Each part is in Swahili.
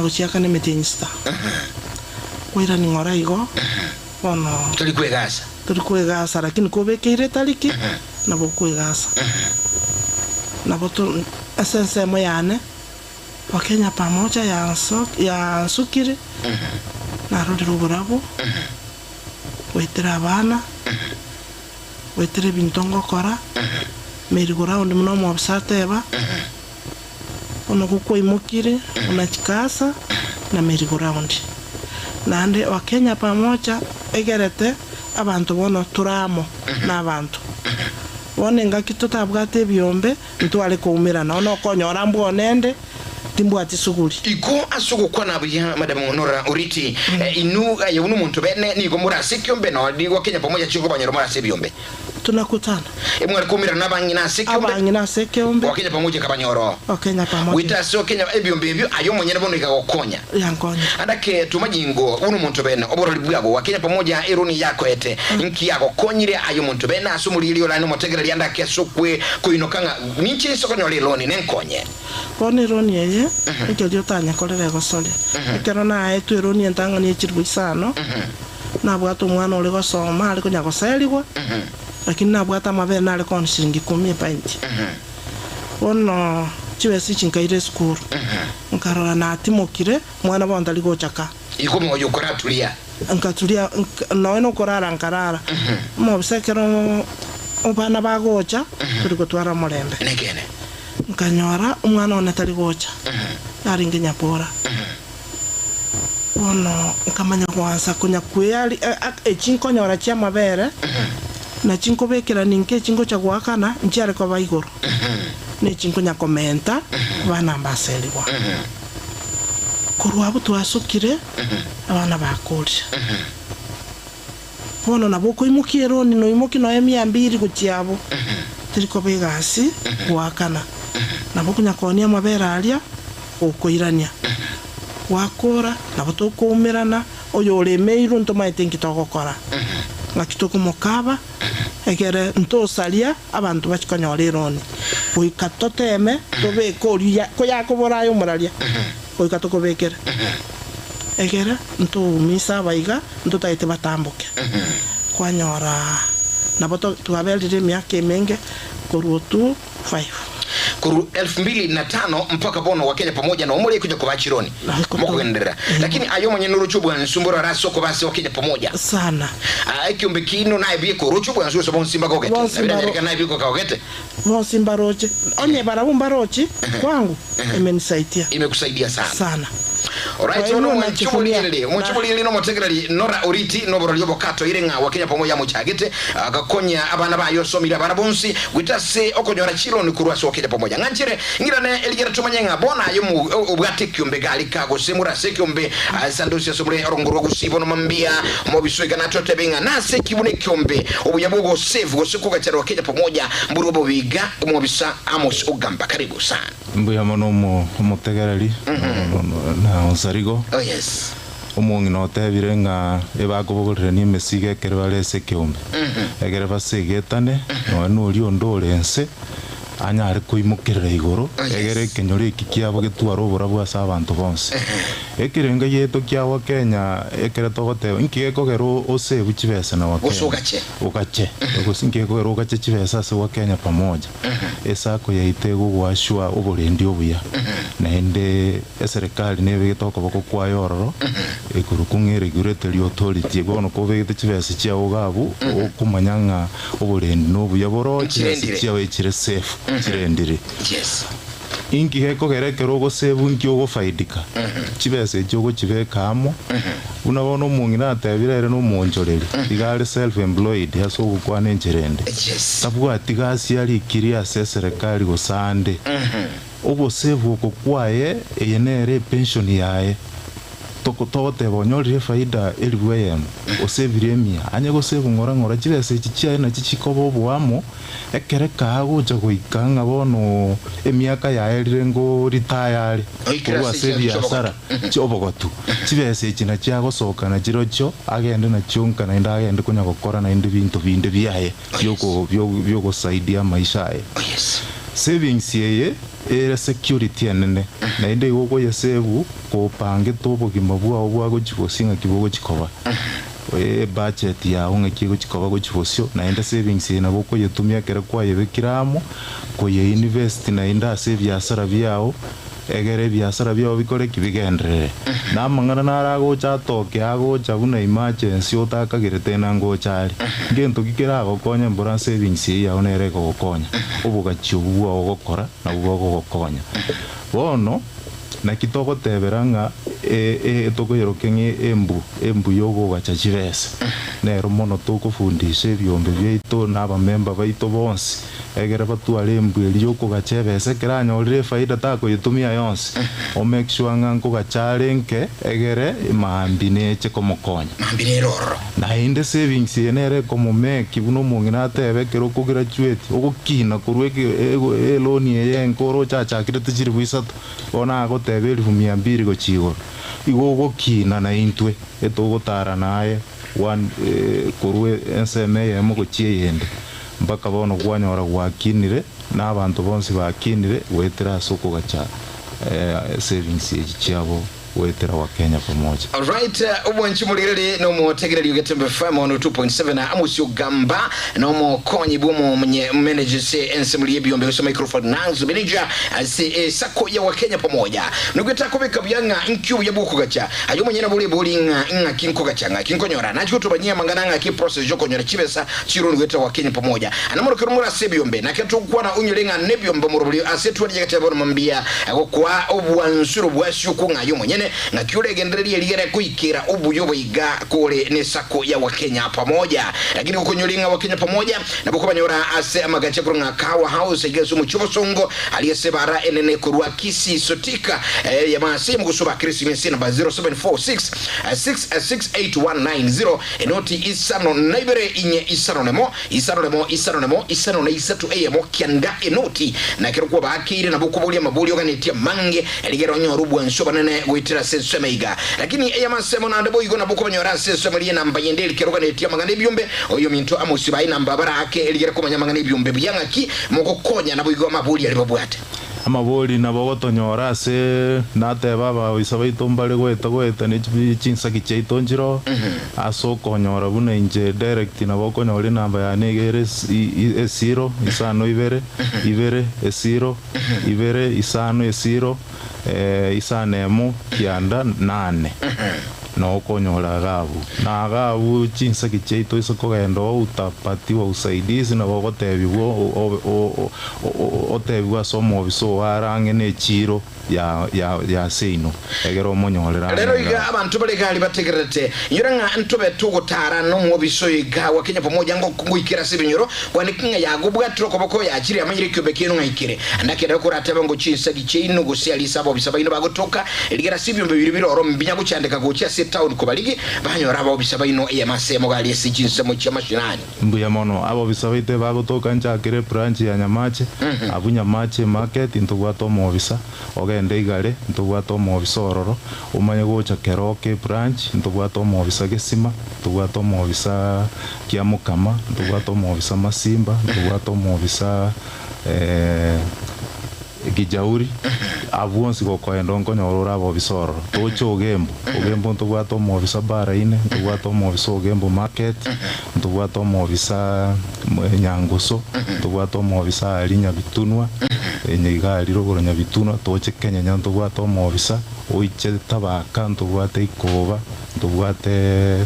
Kuchiaka ni metinista. Kuira ni ngora igo. Ono. Tulikuwe gasa lakini kubeke ile taliki na bokuwe gasa. Na botu esense moyane. Wakenya pamoja ya sukiri. Na rudi ruburabu. Wetera abana. Wetere bintongo kora. Merigora undi muno mwabisate eba. Ono kukua imukiri, unachikasa na merry-go-round. Nande Wakenya pamoja egerete abantu bono turamo n'abantu. Bone ngaki tutabwate byombe ntwale kuumirana ono konyora mbonende timbwati suguri. Iko asugo kwa nabuya Madam Honora Oriti inu yunu muntu bene nigo murase kyombe no ndi Wakenya pamoja chingo banyoro murase byombe. Tunakutana. Mwari kumira nabangina sekyombe. Abangina sekyombe. Wakenya pamoja kabanyoro. Wakenya pamoja. Wita so Kenya ebyombe byo ayo monyene bono ikagokonya. Yankonya. Andake tumajingo unu muntu bene oboroli bwago Wakenya pamoja ironi yako ete inki yako konyire ayo muntu bene asumuri iliyo lano motegera lyandake asukwe kuinokanga ninchi sokonyo liloni nenkonye. Kone roni yeye ike lyotanya kolere gosole. Ikero na etu ironi entanga ni echirwisano. Na bwato mwana ole gosoma ali kunya goseligwa. Lakini nabwata mabere nale kon shilingi 10 painti. Ono chiwesi chinkaire school. Nkarora na timokire mwana bonda ligochaka. Iko mwoyo koratulia. Nkatulia noeno korara nkarara. Mo bisekero obana bagocha turi gutwara murembe. Negene. Nkanyora umwana onatari gocha. Ari ngenya pora. Ono nkamanya kwanza kunya kweli echinkonyora chia mabere. Na chinko bekera ninke chinko cha gwakana nchiare kwa baigoro. Ne chinko nya komenta bana mbaseliwa. Kurwa butu asukire abana bakolisha. Bono naboko imukiro ni no imuki no 200 kuchiabo. Tiliko begasi gwakana. Naboko nya konia mabera alia okoirania. Wakora naboto kuumirana oyo ole meiru ntomaite nkitogokora. Ngakitoko mokaba egere ntosalia abantu bachikanyora ironi oikatoteme tobekoria koyakoborayo muralia oikatokobekera egere ntumisa baiga ntotaite batambuke kwanyora naboto tuabelire miaka menge koruotu 5 kuru 2005 mpaka bono Wakenya pamoja na umuri kuja kubachironi mukugendera lakini ayo mwenye nuruchubu nsumbura raso ko base Wakenya pamoja sana kiumbe kino naye bie kuruchubu nsuso so bonsimba kokete nabira naye bie kokete bonsimba roche onye barabumba roche kwangu imenisaidia imekusaidia sana. Alright, ono mchubulili no motegerali Nora Oriti no borolyo bokato irenga Wakenya pamoja muchagete agakonya abana bayo somira barabonsi witase okonyora chiro ni kurwaso Wakenya pamoja nganchire ngirane eligera tumanyenga bona ayo mu obwate kyombe galika gosemura sekyombe sandosi somure orongoro gusibo no mambia mobiswega natote benga na sekibune kyombe obuyabogo save gosikuga cyaro Wakenya pamoja mburu bobiga mobisa Amos Ogamba karibu sana mbuya mono motegerali na osarigo. Oh yes. Omongi no tebire nga ebagobogorere ni mesige kere balese kyombe. Egere basegetane no nuri ondorense anyare kuimukirira igoro egere kenyori kikiabo gitwaro obora bwasa abantu bonse. Ekirenga yeto kya Wakenya ekere togote inki ekogero ose buchibese na Wakenya. Ugache. Ugosinki ekogero ugache chibese ase Wakenya pamoja. Esako yaitego gwashwa oborendi obuya. Na ende eserikali nebe gitoko bako kwayororo ekurukunge regulatory authority gono kobegete chibese chia ogabu okumanyanga oborendi nobuya boro chibese chia wechire safe chirendire. Yes. Inki heko gerekero go sebu inki ogo faidika. Chibese chogo chibeka amo. Unabono mungina atebirere no monjoreri. Igale self employed yaso gukwana encherende. Yes. Tabwa tigasi ali kiria serikali go sande. Obo sebu ko kwaye yenere pension yae. Tokotote bonyolire faida elibweyem osebiremia anye go sebu ngora chibese chichia na chichikobo bwamo ekereka agoja goikanga bono emiaka yaelire ngo retire kwa sebia sara chobogotu chibese china chiago soka na chirocho agende na chunka na agende kunya gukora na indi bintu binde byaye byoko saidia maisha ye. Yes. savings yeye security enene na inde goko yesebu ko pange tobo kimabua obwa go chigosinga kibogo chikoba budget ya unge kigo chikoba go chibosio na inde savings ye na boko yetumia kera kwa yebekiramo ko ye invest na inda save biasara byao egere biasara byao bikore kibigendere na mangana naragocha toke agocha buna emergency otakagirete na ngochari ngento gikira gokonya mbura savings ya onere gokonya obuga chibuwa ogokora na bugo gokonya bono na kitoko teberanga tokoyero kenye embu yogo gachachibese nero mono tokufundisha ebyombe byaito n'aba member baito bonse egere batwale embu eliyoko gachebese keranyorire faida tako yitumia yonse o make sure nganko gacharenke egere maambine chekomokonya maambine roro na inde savings yenere komo make buno mungina tebe kero ko graduate ogokina kurweke eloni yenkoro chacha kirete chiri buisato ona go tebe 200 go chigo igogo kina na intwe etogotara naye one kurwe enseme yemo gochie yende mpaka bono gwanyora gwakinire n'abantu bonse bakinire wetera soko gacha savings y'icyabo wetera wa Kenya pamoja. All right, ubwanchi mulirele no mutegereri ugetembe FM on 2.7 na amusyo gamba no mo konyi bumo mwenye manager se ensemble byombe so microphone nanzo manager se sako ya wa Kenya pamoja. Nugeta kubeka byanga inkyu ya buku gacha. Ayo mwenye na buli bolinga nga kinko gacha nga kinko nyora. Na chuto banyia mangananga ki process joko nyora chibesa chiro nugeta wa Kenya pamoja. Anamoro kirumura se byombe na ketu kwa na unyolenga ne byombe murubuli asetu ya gacha bono mambia kwa obwansuro bwasyo kunga yo mwenye na kiule gendreli eligere kuikira ubuyo bwiga kule ne sako ya Wakenya pamoja lakini ukonyolinga Wakenya pamoja na boko banyora ase amagache kurunga kawa house gesu muchobo songo aliyesebara enene kurwa kisi sotika ya masimu kusuba Christmas number 0746 66819 enoti isano naibere inye isano nemo na isatu emo kianda enoti na kiruko bakire na boko boli amabuli oganetia mange eligero nyorubu ansoba nene witira semeiga lakini eyamasemo na ndabo igona buko banyora semeli namba yendeli keroga netia mangane byombe oyo minto amusibai namba barake eligere ko manyamangane byombe byangaki mugokonya nabo igoma buli ali babwate amaboli nabo gotonyora se nate baba wisabaito mbale gweta ne chinsa kicheito njiro asokonyora buna inje direct nabo konyora namba ya negere 0 isano ibere 0 ibere isano 0 isanemo kianda 8 no konyora gabu na gabu chinsa kicheito isoko gendo utapatiwa usaidizi na bogotebiwo otebiwa somo biso arange ne chiro ya seino egero monyorera lero iga abantu balikali bategerete yuranga ntobe tugotara no mu biso iga wa Kenya pamoja ngo kungikira sibinyoro kwanikinga yagubwa troko boko yakiri amanyire kyobekeno ngayikire andakira ko rateba ngo chinsa kicheino gosialisa bo bisabaino bagotoka eligera sibyombe biribiro oro mbinya gucandika go cya town ko baligi banyora abo bisabaino ya masemo gali esichinse mu chamashinani mbuya mono abo bisabaite bagotoka nchakire branch ya Nyamache abunyamache market intugwato mo bisa ogende igale intugwato mo bisororo umanye gocha keroke branch intugwato mo bisa gesima intugwato mo bisa kiamukama intugwato mo bisa masimba intugwato mo bisa gijauri abuonsi gokoendo nkonyorora abo bisoro tocho ogembo ntugwato mo bisa baraine ntugwato mo bisa ogembo market ntugwato mo bisa nyanguso ntugwato mo bisa alinya bitunwa enyigali rogoronya bitunwa toche Kenya ntugwato mo bisa oiche tabaka ntugwate ikoba ntugwate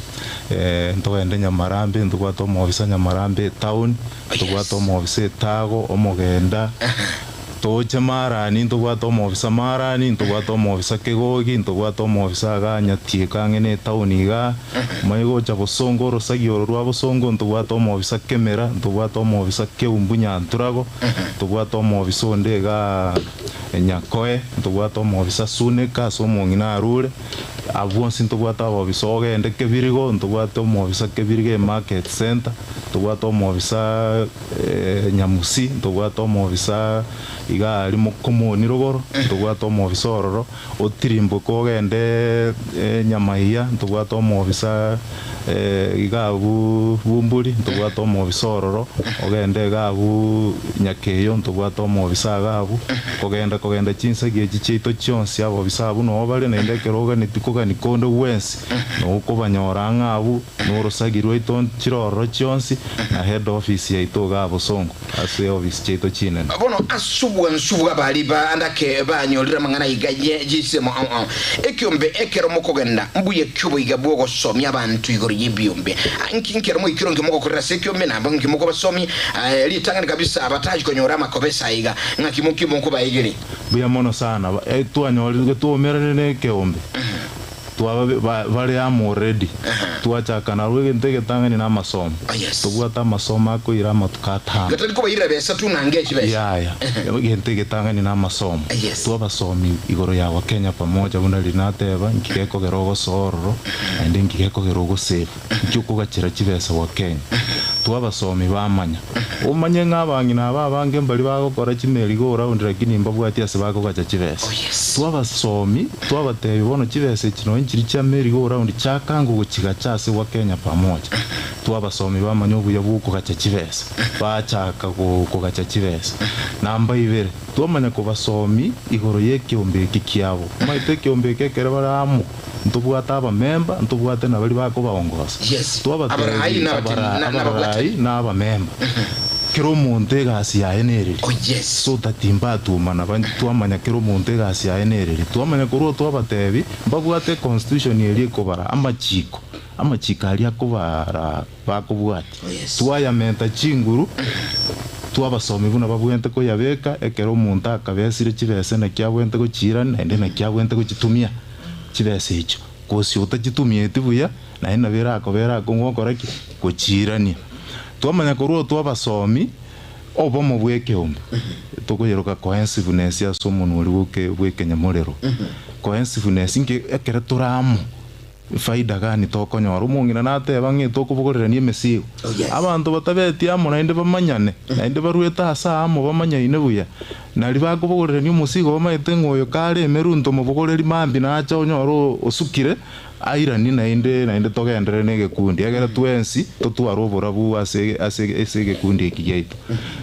ntogende Nyamarambe ntugwato mo bisa Nyamarambe town ntugwato mo bisa Tago omogenda toche marani ntugwato mo bisa marani ntugwato mo bisa Kegogi ntugwato mo bisa Ganyatie kangene tauniga mayigo cha Bosongo rosagio rwa Bosongo ntugwato mo bisa Kemera ntugwato mo bisa Keumbunya nturago ntugwato mo bisa Ndega Nyakoe ntugwato mo bisa Suneka so mongina arure abwonsi ntobwata abobisa ogende kebirigo ntobwata omobisa kebirige market center ntobwata omobisa nyamusi ntobwata omobisa iga ali mokomoni rogoro ntobwata omobisa ororo otirimbo kogende nyamaiya ntobwata omobisa igabu bumburi ntobwata omobisa ororo ogende gabu nyakeyo ntobwata omobisa gabu kogenda chinsagi echichito chionsi abobisa abu no bale nende keroga nitikoga nikonde wensi no ukobanyora ngabu no rusagirwe ito chiroro chionsi na head office ya ito gabo songo ase office chito chine bono asubwa bali ba andake banyolira mangana igaye jisemo ekyombe ekero mokogenda mbuye kyubo igabwo gosomi abantu igoro yibyombe ankinkero mo ikiro ngimoko korera sekyombe nabo ngimoko basomi litangani kabisa abataji konyora makobesa iga ngakimukimo ko bayigiri buya mono sana tuanyolire tuomerene keombe vale amo already tuachakana rwege ntege tangani na masomo tubwata masomo ako ira matukata gatali ko bayira besa tunange kibesa ya ntege tangani na masomo tuabasomi igoro ya wa Kenya pamoja bunda linateba nkigeko gerogo sororo ende nkigeko gerogo safe cyuko gakira kibesa wa Kenya tuabasomi bamanya umanye ngabangi na babange mbali bagokora kimeri go round lakini mbabwati ase bako gacha kibesa tuabasomi tuabatebi bono kibesa kino nkiri cha meri go round chakango gukiga cyase wa Kenya pamoja tuabasomi bamanya ubuya buko gacha kibesa bachaka ko gacha kibesa namba ibere tuamanya ko basomi igoro yekiombe kikiabo maite kiombe kekere baramu ntubwata aba member ntubwate na bali bako baongoza abarai na aba member kero monte gasi ya enereri so tatimba tumana bantu tuamanya kero monte gasi ya enereri tuamanya koro tuabatebi mbabwate constitution yeri kobara amachika ali akobara bakobwati tuayamenta chinguru tuabasomi buna babwente ko yabeka ekero monta akabesire kibese na kyabwente ko chirana ende na kyabwente ko chitumia kibese icho kosi utachitumie tibuya na ina bera akobera kongokora kuchirani tuamanya koruo tuabasomi obo mubweke ombe tukoyeroka cohesiveness ya somuntu uri bweke nyamorero cohesiveness inge ekere turamu faida gani tokonyora umungina nateba ngito kubugorera ni emesigo abantu batabeti amo nainde bamanyane nainde barueta asa amo bamanyaine buya nari bakubugorera ni umusigo bamaite ngoyo kare merunto mubugoreri mambi nacha onyoro osukire airani nainde togendere nege kundi agera twensi totuarobora bu ase gekundi ekigeito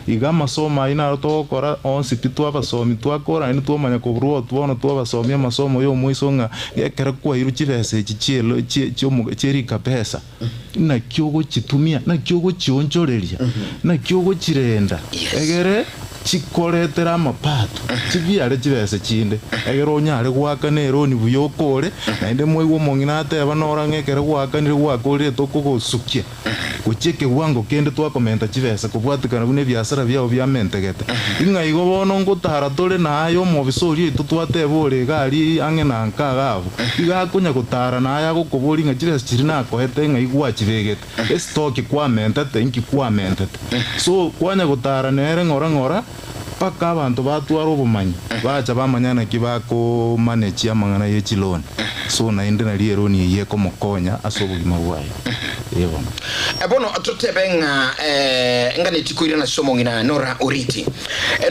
igama soma ina tokora onsi pitwa basomi twakora ni twamanya kubruo twono twabasomi amasomo yo muisonga ekera kwa iru kibese chichielo cherika pesa na kyogo chitumia na kyogo chionjoreria na kyogo chirenda egere chikoretera amapato chibiare chibese chinde egero onyare gwaka nero ni buyokore nainde moigo mongina ateba nora ngekere gwaka ni gwakore tokugosukia kucheke wango kende twakomenta chibese kubwatikana bune biasara byao byamentegete ingaigo bono ngutara tole nayo mobisori tutwatebore gari ange nanka gabo igakunya gutara nayo gukuburi nga chibese chirina kohete ngaigwa chibegete stock kwamenta tenki kwamenta so kwanya gutara nere ngora paka abantu batwara obumanyi bacha bamanyana kibako manage amangana yechiloni so nainde na lieroni yeko mokonya asobugima bwayo yebo bono totebenga ngani tikuira na somo ngina Nora Oriti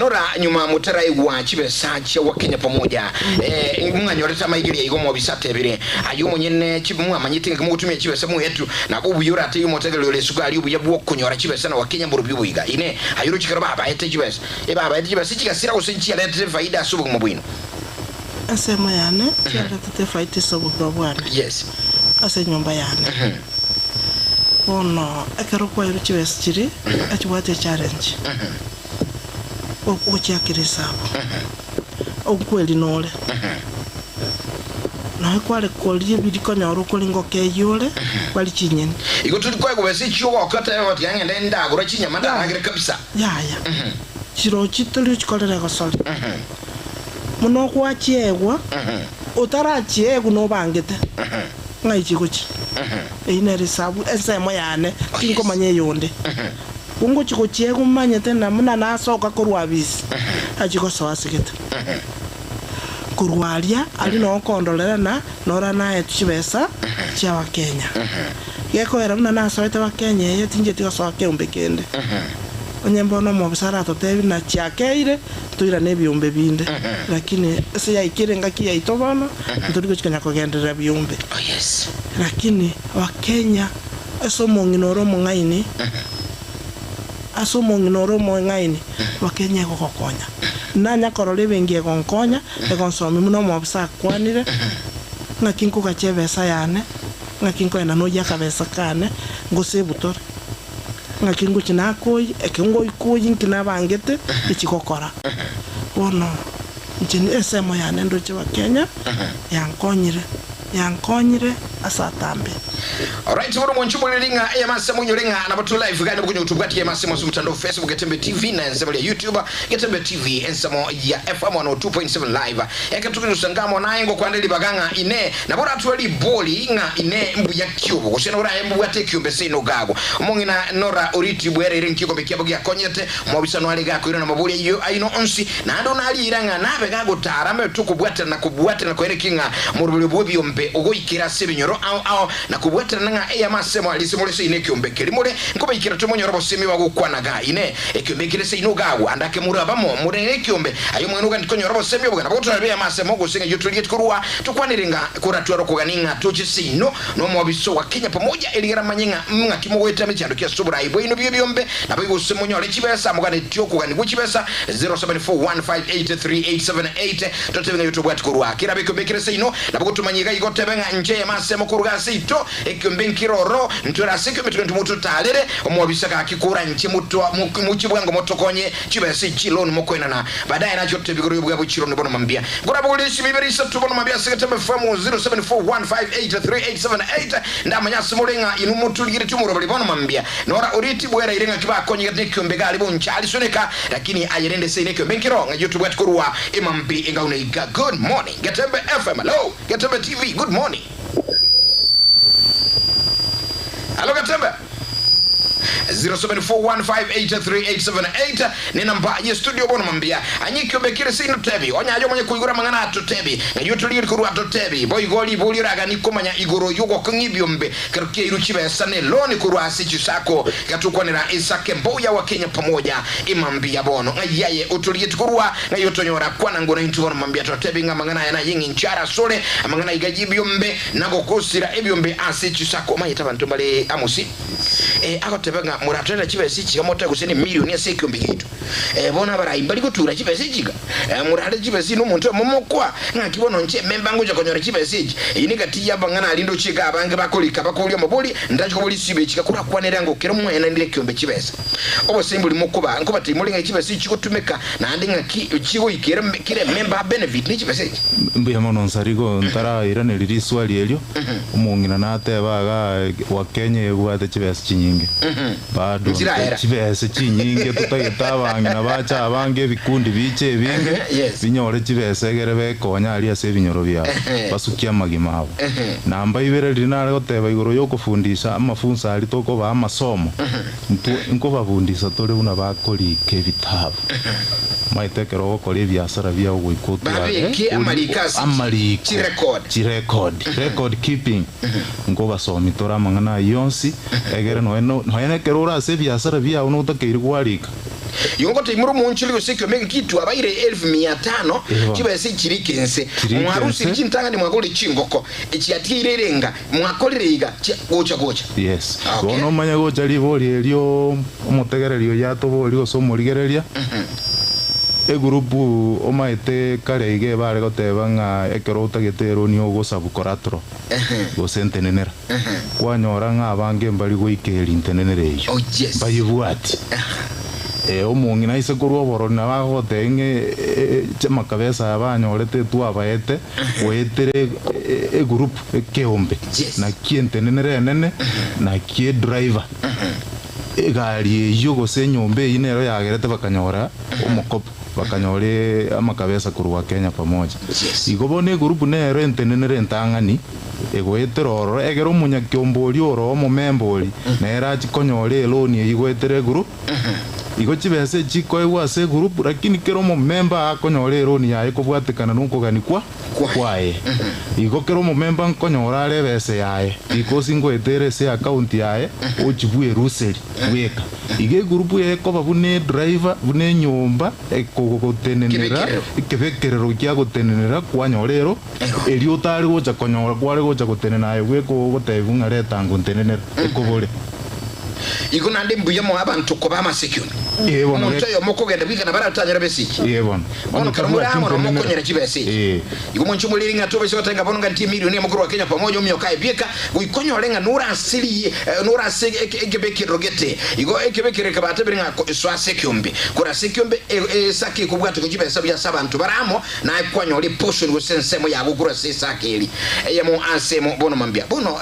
Nora nyuma mutarai wa chibesa cha wa Kenya pamoja mwanyoreta maigiri igo mobisate bire ayumo nyene chibumwa manyitinga kumutumia chibesa mu yetu na ubuyura ati yumo tegelo le sugali ubuya bwo kunyora chibesa na wa Kenya mburu bibuiga ine ayuru chikara baba ete chibesa baba ete chibesa chikasira usenchi ya lete faida asubu mubwino asema yane lete faida asubu bwana ase nyumba yane ono ekero kwa iru chibesa chiri achibwate challenge ochiakirisabo okweli nole na kwale kolie bidikonyoro kolingo keyole kwali chinyeni iko tutiko kubesi chuo okata yoti yangenda ndagura chinyama ndagire kabisa ya chiro chituli chikolera gosoli muno kwachiegwa utarachiegu no bangete ngai chikochi ine risabu esemo yane kinko manye yonde ungo chikochiegu manye tena muna nasoka korwa bisi achiko sawasiketa kurwaria ali no kondolera na nora nae chibesa cha Wakenya yeko era na soete Wakenya yetinje tigo soke umbekende onyembo no mobisara totebi na chiakeire tuira ne biumbe binde lakini ese yaikire ngaki yaitobana nduri kuchikanya kugendera biumbe lakini Wakenya eso monginoro mongaini aso monginoro mongaini Wakenya gokokonya nanya korole bengie gonkonya e konsomi muno mobisa kwanire ngakinko gachebesa yane ngakinko ena no yakabesa kane ngose butore ngakingo chinakoi ekingo ikoyi nkina bangete ikikokora ono nchini esemo yane ndo che Wakenya yankonyire asatambe. Alright, wano mwanchubu lilinga ya masemo nyolinga na batu live gani mkunyo YouTube gati ya masemo sumutando Facebook Getembe TV na ensemo ya YouTube Getembe TV ensemo ya FM 102.7 live eka tuki nusangamo na ingo kwa ndeli baganga ine na bora atuwali boli nga ine mbu ya kiubo kusena ura mbu ya teki umbese ino gago umongi na Nora Oriti buere irin kiko bekia bagi ya konyete mwabisa nwale gako ino na mabuli yu aino onsi na ando na ali iranga na abe gago tarame tu kubuate na kuhere kinga murubuli buwebi yombe ogoi kira sebi nyoro au na kubuate na eya masemo alisimulese ine kiumbe kilimule nkoba ikira tumo nyorobo semi wago kwa naga ine kiumbe kilese ino gago andake murabamo murene kiumbe ayo mwenuga ndiko nyorobo semi wago na boto na eya masemo go singa yutuliget kurua tukwaniringa kuratuaro kuganinga tuchisino no mwabiso wa Kenya pamoja eligira manyenga mga kimoweta mechando kia subura ibo ino biombe na bigo semo nyole chibesa mugane tioku gani kuchibesa 0741583878 totebenga YouTube at kurua kira biko bekirese ino na boto manyiga igotebenga nje masemo kuruga sito ekiumbe nkiroro ntura sikyo mitwe mutu talere omwabisa ka kikura nchi mutu muchibwango motokonye chibesa chiloni mokwena na baadaye nacho tebigoro bwa buchiro bono mambia ngora bulishi biberisa tubono mambia Getembe FM 0741583878 ndamanya simulenga inu mutu ligire tumuro bono mambia Nora Oriti bwera irenga kibako nyigate kiumbe gali bonchali soneka lakini ayerende sene kiumbe nkiro nga YouTube atkurua imambi ingaune iga good morning Getembe FM hello Getembe TV good morning. Hello Getembe 0741583878 ni namba ya studio bono mambia anyikyo bekire sino tebi onyayo mwenye kuigura mangana atotebi ngayutuli kuru atotebi boy goli buliraga nikomanya igoro yugo kungibyombe karukia iruchiba sane loni kuru asichi sako gatukwanira isake mboya wa Kenya pamoja imambia bono ngayaye utuliye tukurua ngayotonyora kwana ngona intubono mambia atotebi ngamangana yana yingi nchara sole amangana igajibyombe nago kosira ebyombe asichi sako mayita bantu bale amusi akotebanga muratenda chibesi chikamota kuseni milioni ya sekiombe kitu bona baraimba likutura chibesi chika murade chibesi no muntu momokwa ngakibono nche memba ngoja konyora chibesi inika tiya bangana alindo chika abange bakolika bakolya maboli ndacho boli sibe chika kura kwanera ngo kero mwena ndile kiombe chibesi obo sembuli mokuba nkoba timulinga chibesi chikotumeka na andinga chigo ikere kire memba benefit ni chibesi mbuya mono nsarigo ntara irane liri swali elyo umungina natebaga wa Kenya yegwate chibesi chinyinge bado chibese chinyinge tutagetabangi na bacha abange bikundi biche binge binyore chibese gerebe konya ali ase binyoro bya basukia magimabo namba ibere linale goteba igoro yo kufundisha amafunza ali toko ba amasomo nko bafundisha tole una bakoli ke bitabu maitekero okole byasara bya ugwikutu amalika record keeping ngo basomi tora mangana yonsi egere no ene kerora ase byasara bya uno utakeiri kwalika yongo timuru munchili usikyo mengi kitu abaire 1500 chibese chirikense mwarusi chintanga ni mwakoli chingoko echiatirerenga mwakoleriga gocha yes ono manya gocha liboli elio omutegererio yato boli osomo ligereria egrupu omaete karege bare gotebanga ekero utagetero ni ogosabu koratro go sentenenera kwanyora nga abange mbali goikeri intenenere iyo bayibwati omungi naise kurwa boro na bagotenge chama kabeza abanyorete tu abaete wetere group keombe na kientenenere nene na kie driver gari yugo senyombe inero yagerete bakanyora omokopo bakanyore amakabeza kurwa Kenya pamoja igobone group ne rentenenere ntangani egoeteroro egero munyakyombo oli oro omo memboli na era chikonyore loni igwetere group igo chibese chikoegwa ase group lakini kero member akonyora eroni yaye kobwatekana nokogani kwaye igo kero member nkonyora are bese yaye because ngoetere se account yaye ochibue ruseri weka ige group ye koba bune driver bune nyomba ekogotenenera ikebekerero kya gotenenera kwanyorero eri otari gocha konyora kware gocha gotenena ayo gweko gotebunga leta ngontenenera ekobore igo nande mbuya mo abantu ko bamasekyo omuntu yo mokogenda bwigana baratanyira besiki ono karamura amo mokonyera kibese igo munchu muliringa tobe so tenga bonga nti milioni mukuru wa Kenya pamoja umyoka ebieka guikonyorenga nura asili nura asili ekebeki rogete igo ekebeki rekabate biringa so asekyombe kora sekyombe saki kubwatu kibese bya sabantu baramo na kwanyore portion go sensemo ya gukura sesakeli eyemo ansemo bono mambia bono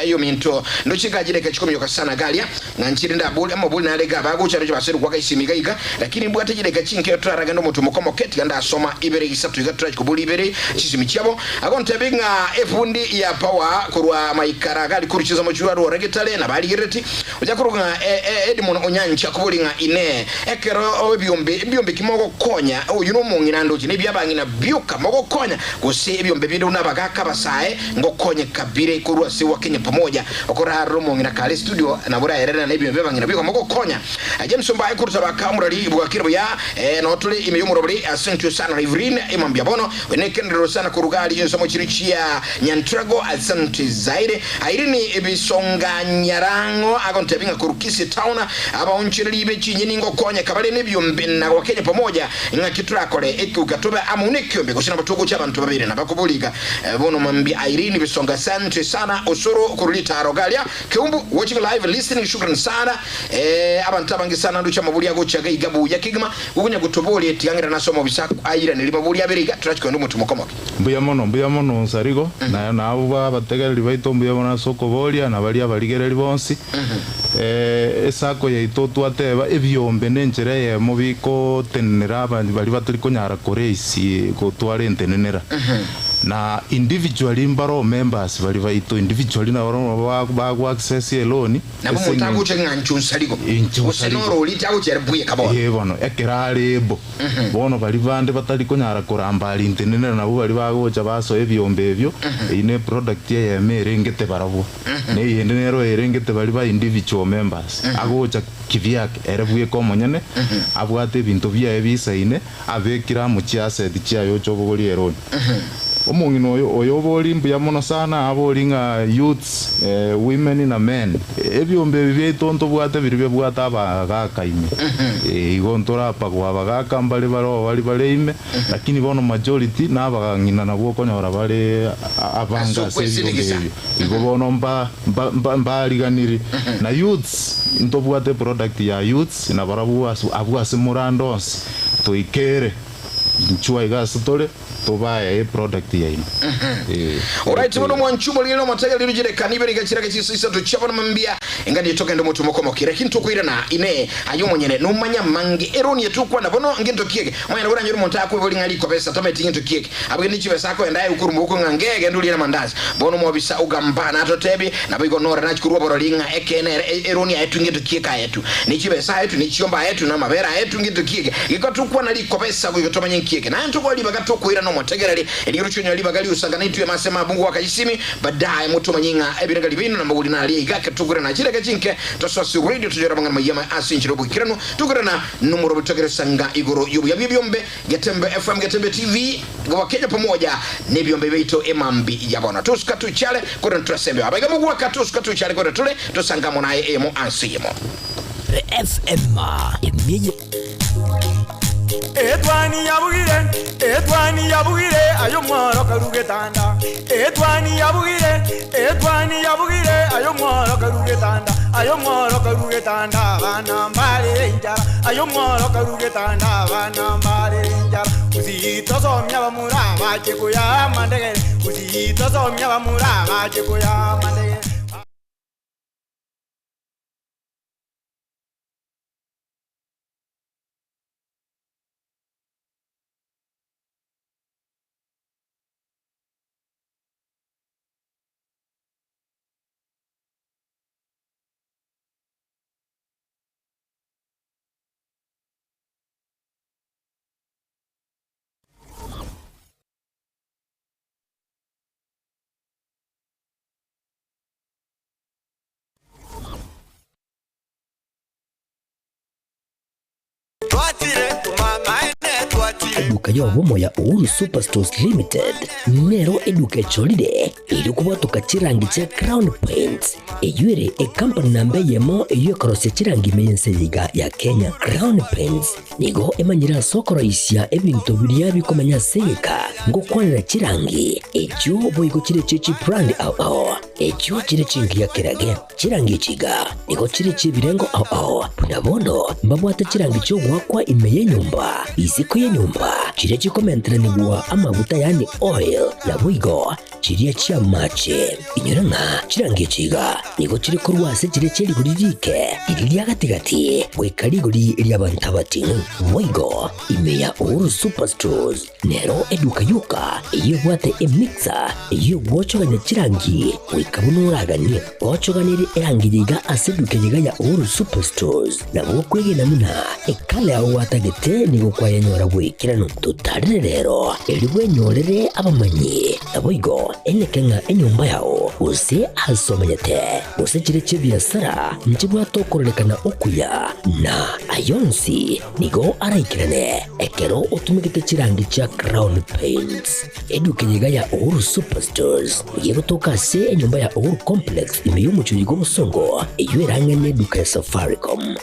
eyo minto ndo chikajire kachikomyoka sana galia na nchirinda buli ama buli na lega bago cyaro cyabasero kwa kaisimiga iga lakini mbwate gire gachinke turaraga ndo mutu mukomo keti ganda asoma ibere gisatu iga kubuli ibere chisimi cyabo agonte binga efundi ya power kurwa maikara gali kurichiza muchura ro regetale na bali gireti uja kurunga Edmond Onyancha kubulinga ine ekero ebyombe kimogo konya yuno mungina ndo chine byabangina byuka mogo konya gose ebyombe binde unabagaka basae ngokonye kabire kurwa se wa Kenya pamoja okora ro mungina kale studio na bora erera na ebyombe bangina byuka mogo konya James Mbaye kurutaba kamurali bwakiro ya no tuli imeyumurobri asante sana Riverine imambia bono wenekendero sana kurugali yinsomo chirichia nyantrago asante zaire airini ebisonga nyarango agonte binga kurukisi town abaonchirili ibe chinyini ngokonya kabale nebyombe na wa Kenya pamoja ngakitura kole ekugatoba amunekyombe kushina batuko cy'abantu babiri nabakubulika bono mambia airini bisonga asante sana osoro kurulita arogalia kiumbu watching live listening shukran sana abantu abangi sana nducha mabuli yago chaga igabu yakigma gukunya gutoboli etiyangira nasomo bisaku ayira ne libabuli aberiga turachikondo mutu mukomoke mbuya mono sarigo na abo bategereri baito mbuya mono soko bolia na bali abaligereri bonsi esako yaito twateba ebyombe nenjere ye mubiko tenera bali baturi konyara koreisi ko tware entenenera na individually mbaro members bali baito individually na baro ba access loan na mutangu chenga nchunsaligo usenoro ulita ujerbuye kabona bono ekerarebo bono bali bande batari konyara koramba ali intenenera nabo bali bagocha baso ebyombe ebyo ine product ye merengete barabo ne yendenero erengete bali ba individual members agocha kivyake erebuye ko monyene abwate bintu bya ebisa ine abekira mu chiase dichayo chobogoli eroni omongino oyo boli mbuya mono sana abolinga youths women na men ebyombe bibye tonto bwate biribye bwata abagakaime igontora pagwa bagaka mbale baro bali baleime lakini bono majority nabagangina nabwo konyora bale abanga sebyo igo bono mba liganiri na youths into bwate product ya youths na barabu abwase murandos to ikere nchua igasitole tobaye product ya ino alright bono mwanchumo lino matega lirujire kanibere gachira gachisisa tuchabona mambia ngandi toka ndo mutu moko mokira kintu kuira na ine ayomo nyene no manya mangi eroni yetukwa na bono ngento kieke mwana bora nyoro monta ko boli ngali ko pesa tameti ngento kieke abwe chibe sako endaye ukuru moko ngangege nduli na mandazi bono mobisa ugambana atotebi na bigo nora na chikurwa boro linga ekenere eroni yetu ngento kieka yetu ni chibe sa yetu ni chiomba yetu na mabera yetu ngento kieke ikotukwa na liko pesa ko tomanya kieke na ntoko liba gatokuira no motegereri eliruchonyo liba gali usangana itu yamasema bungu wakajisimi baadaye mutu manyinga ebirenga libino na mbuli na ali igake tukura na chile kachinke toswasi radio tujera bangana mayama asinchiro bukirano tukura na numero butegere sanga igoro yubu ya bibyombe Getembe FM Getembe TV kwa Kenya pamoja ne byombe beito emambi yabona tuska tuchale kwa ntrasembe abaga mugwa katuska tuchale kwa tule tosangamo naye emo ansimo FM immediate Etwani yabugire ayo mwaro karugetanda Etwani yabugire ayo mwaro karugetanda bana mbale njara ayo mwaro karugetanda bana mbale njara uzito somya bamura baje kuya mandege uzito somya bamura baje kuya mandege eduka yobomo ya Uhuru Superstores Limited nero eduka echolide ilikubotoka chirangi cha Crown Paints eyuere company nambe yemo eyokorose chirangi meyense yiga ya Kenya. Crown Paints nigo emanyira sokoro isya ebintu biria bikomanya seka ngokwanira chirangi ekyo boigo chire chichi brand ao ekyo chire chingi ya kirage chirangi chiga nigo chire chibirengo ao punabono mbabwate chirangi cyo gwakwa imeye nyumba iziko ye nyumba chire chikomentera nigwa amavuta yani oil na boigo chiriya chia mache inyuranga chirangi chiga nigo chire kurwase chire cheri guririke iriya gatigati bwekariguri iriya bantabati boigo imeya Uhuru Superstores nero eduka yuka iyo bwate emixer iyo wochoganya chirangi wikabunuragani wochoganire erangiriga aseduke yiga ya Uhuru Superstores na bokwege namuna ekale aho watagete nigo kwayanyora bwikirano tutarire rero eribwe nyorere abamanyi na boigo enekenga enyumba yao use asomanyete use chire chibiasara nchibwa tokorelekana okuya na ayonsi nigo araikirane ekero utumikite chirangi cha Crown Paints eduke yiga ya Uhuru Superstores yego tokase enyumba ya Uhuru Complex imeyumucho yigo musongo eyuerange neduka ya Safaricom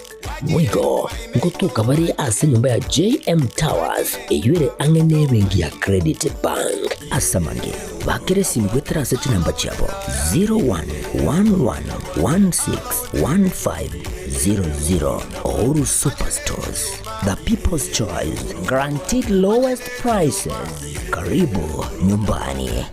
mwigo ngotuka bari ase nyumba ya JM Towers eyuere angene bengi ya Credit Bank asamange bakere simbwetera seti namba chabo 0111161500 Uhuru Superstores, the people's choice, guaranteed lowest prices. Karibu nyumbani.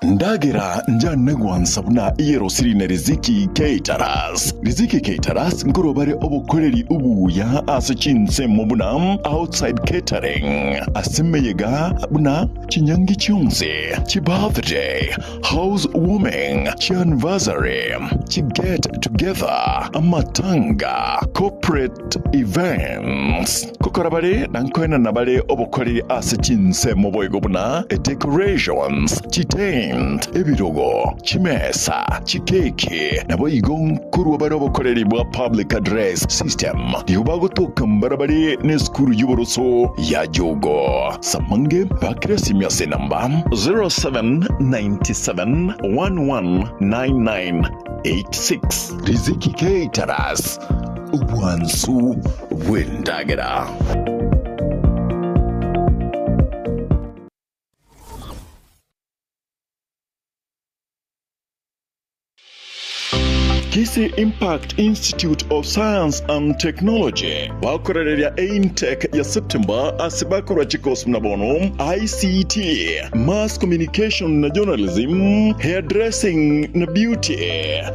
Ndagira njanegwan sabuna iyero sirine Riziki Caterers. Riziki Caterers ngorobare obukoreri ubuya asichinse mubuna outside catering. Asimeyega buna chinyangi chionse, chi birthday, housewarming, chi anniversary, chi get together, amatanga, corporate events. Kokorabare nankwena nabare obukoreri asichinse muboyego buna decorations, chi ebirogo chimesa chikeke nabo igon kuru baro bokoreri bwa public address system diubago to kambarabari ne skuru yuboroso ya jogo samange bakresi myase namba 0797119986 Riziki Caterers ubwansu bwendagera. Kisi Impact Institute of Science and Technology bakorera Intech ya September asibakora chikos mnabono ICT, Mass Communication na Journalism, Hairdressing na Beauty,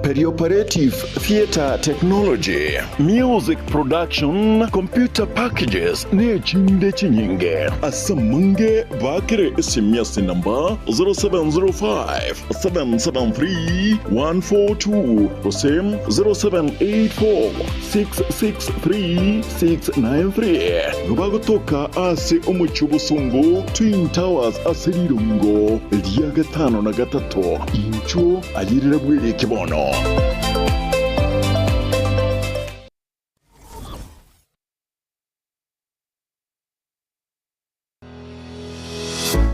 Perioperative Theater Technology, Music Production, Computer Packages ne chinde chinyinge asamunge bakere simyasi namba 0705 773 142 0784 663 693 Rubagotoka ase umuchubusungu Twin Towers aserirungo liya gatano na gatatu incho alirira bwere kibono.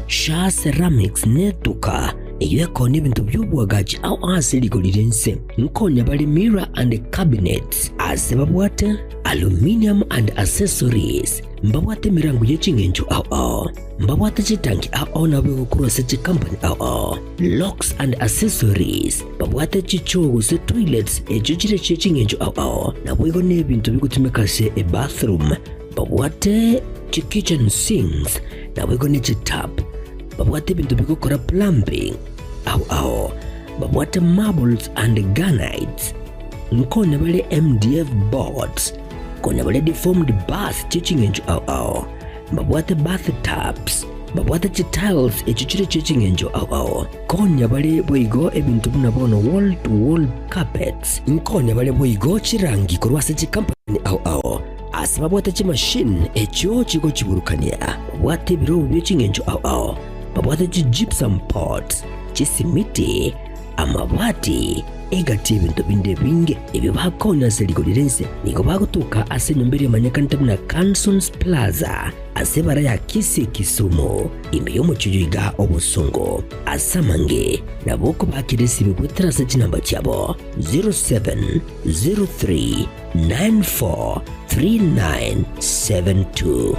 Sha Ceramics netuka eyeko n'ebintu by'obwagaji aho asirigolirense nkonya bali mirror and cabinets asebabwate aluminium and accessories mbabwate mirango y'echingenjo aho mbabwate chitanki aho nabwe kurose company aho locks and accessories mbabwate chichogo se toilets ejochire c'echingenjo aho nabwe n'ebintu bigutumikase e bathroom mbabwate kitchen sinks nabwe n'echitap babwate bintu bigokora plumbing aho babwate marbles and granites nkone bale MDF boards kone bale deformed bath chichingenjo aho babwate bathtubs babwate tiles echichire chichingenjo aho konya bale boigo ebintu bunabono wall to wall carpets nkone bale boigo chirangi kurwase chikampani aho asibabwate chimashine echo chiko chiburukania babwate biro by'echingenjo aho tukabwata gypsum pots, chisimiti, amabati, egati ebintu binde bingi ebyo bakonya zeligolerense niko bakutuka ase nyombere manyakanta muna Cansons Plaza ase bara ya Kisii Kisumu imbe yomuchijuiga obusungu asamange naboko bakiresi bibwetera se chinamba cyabo 0703943972.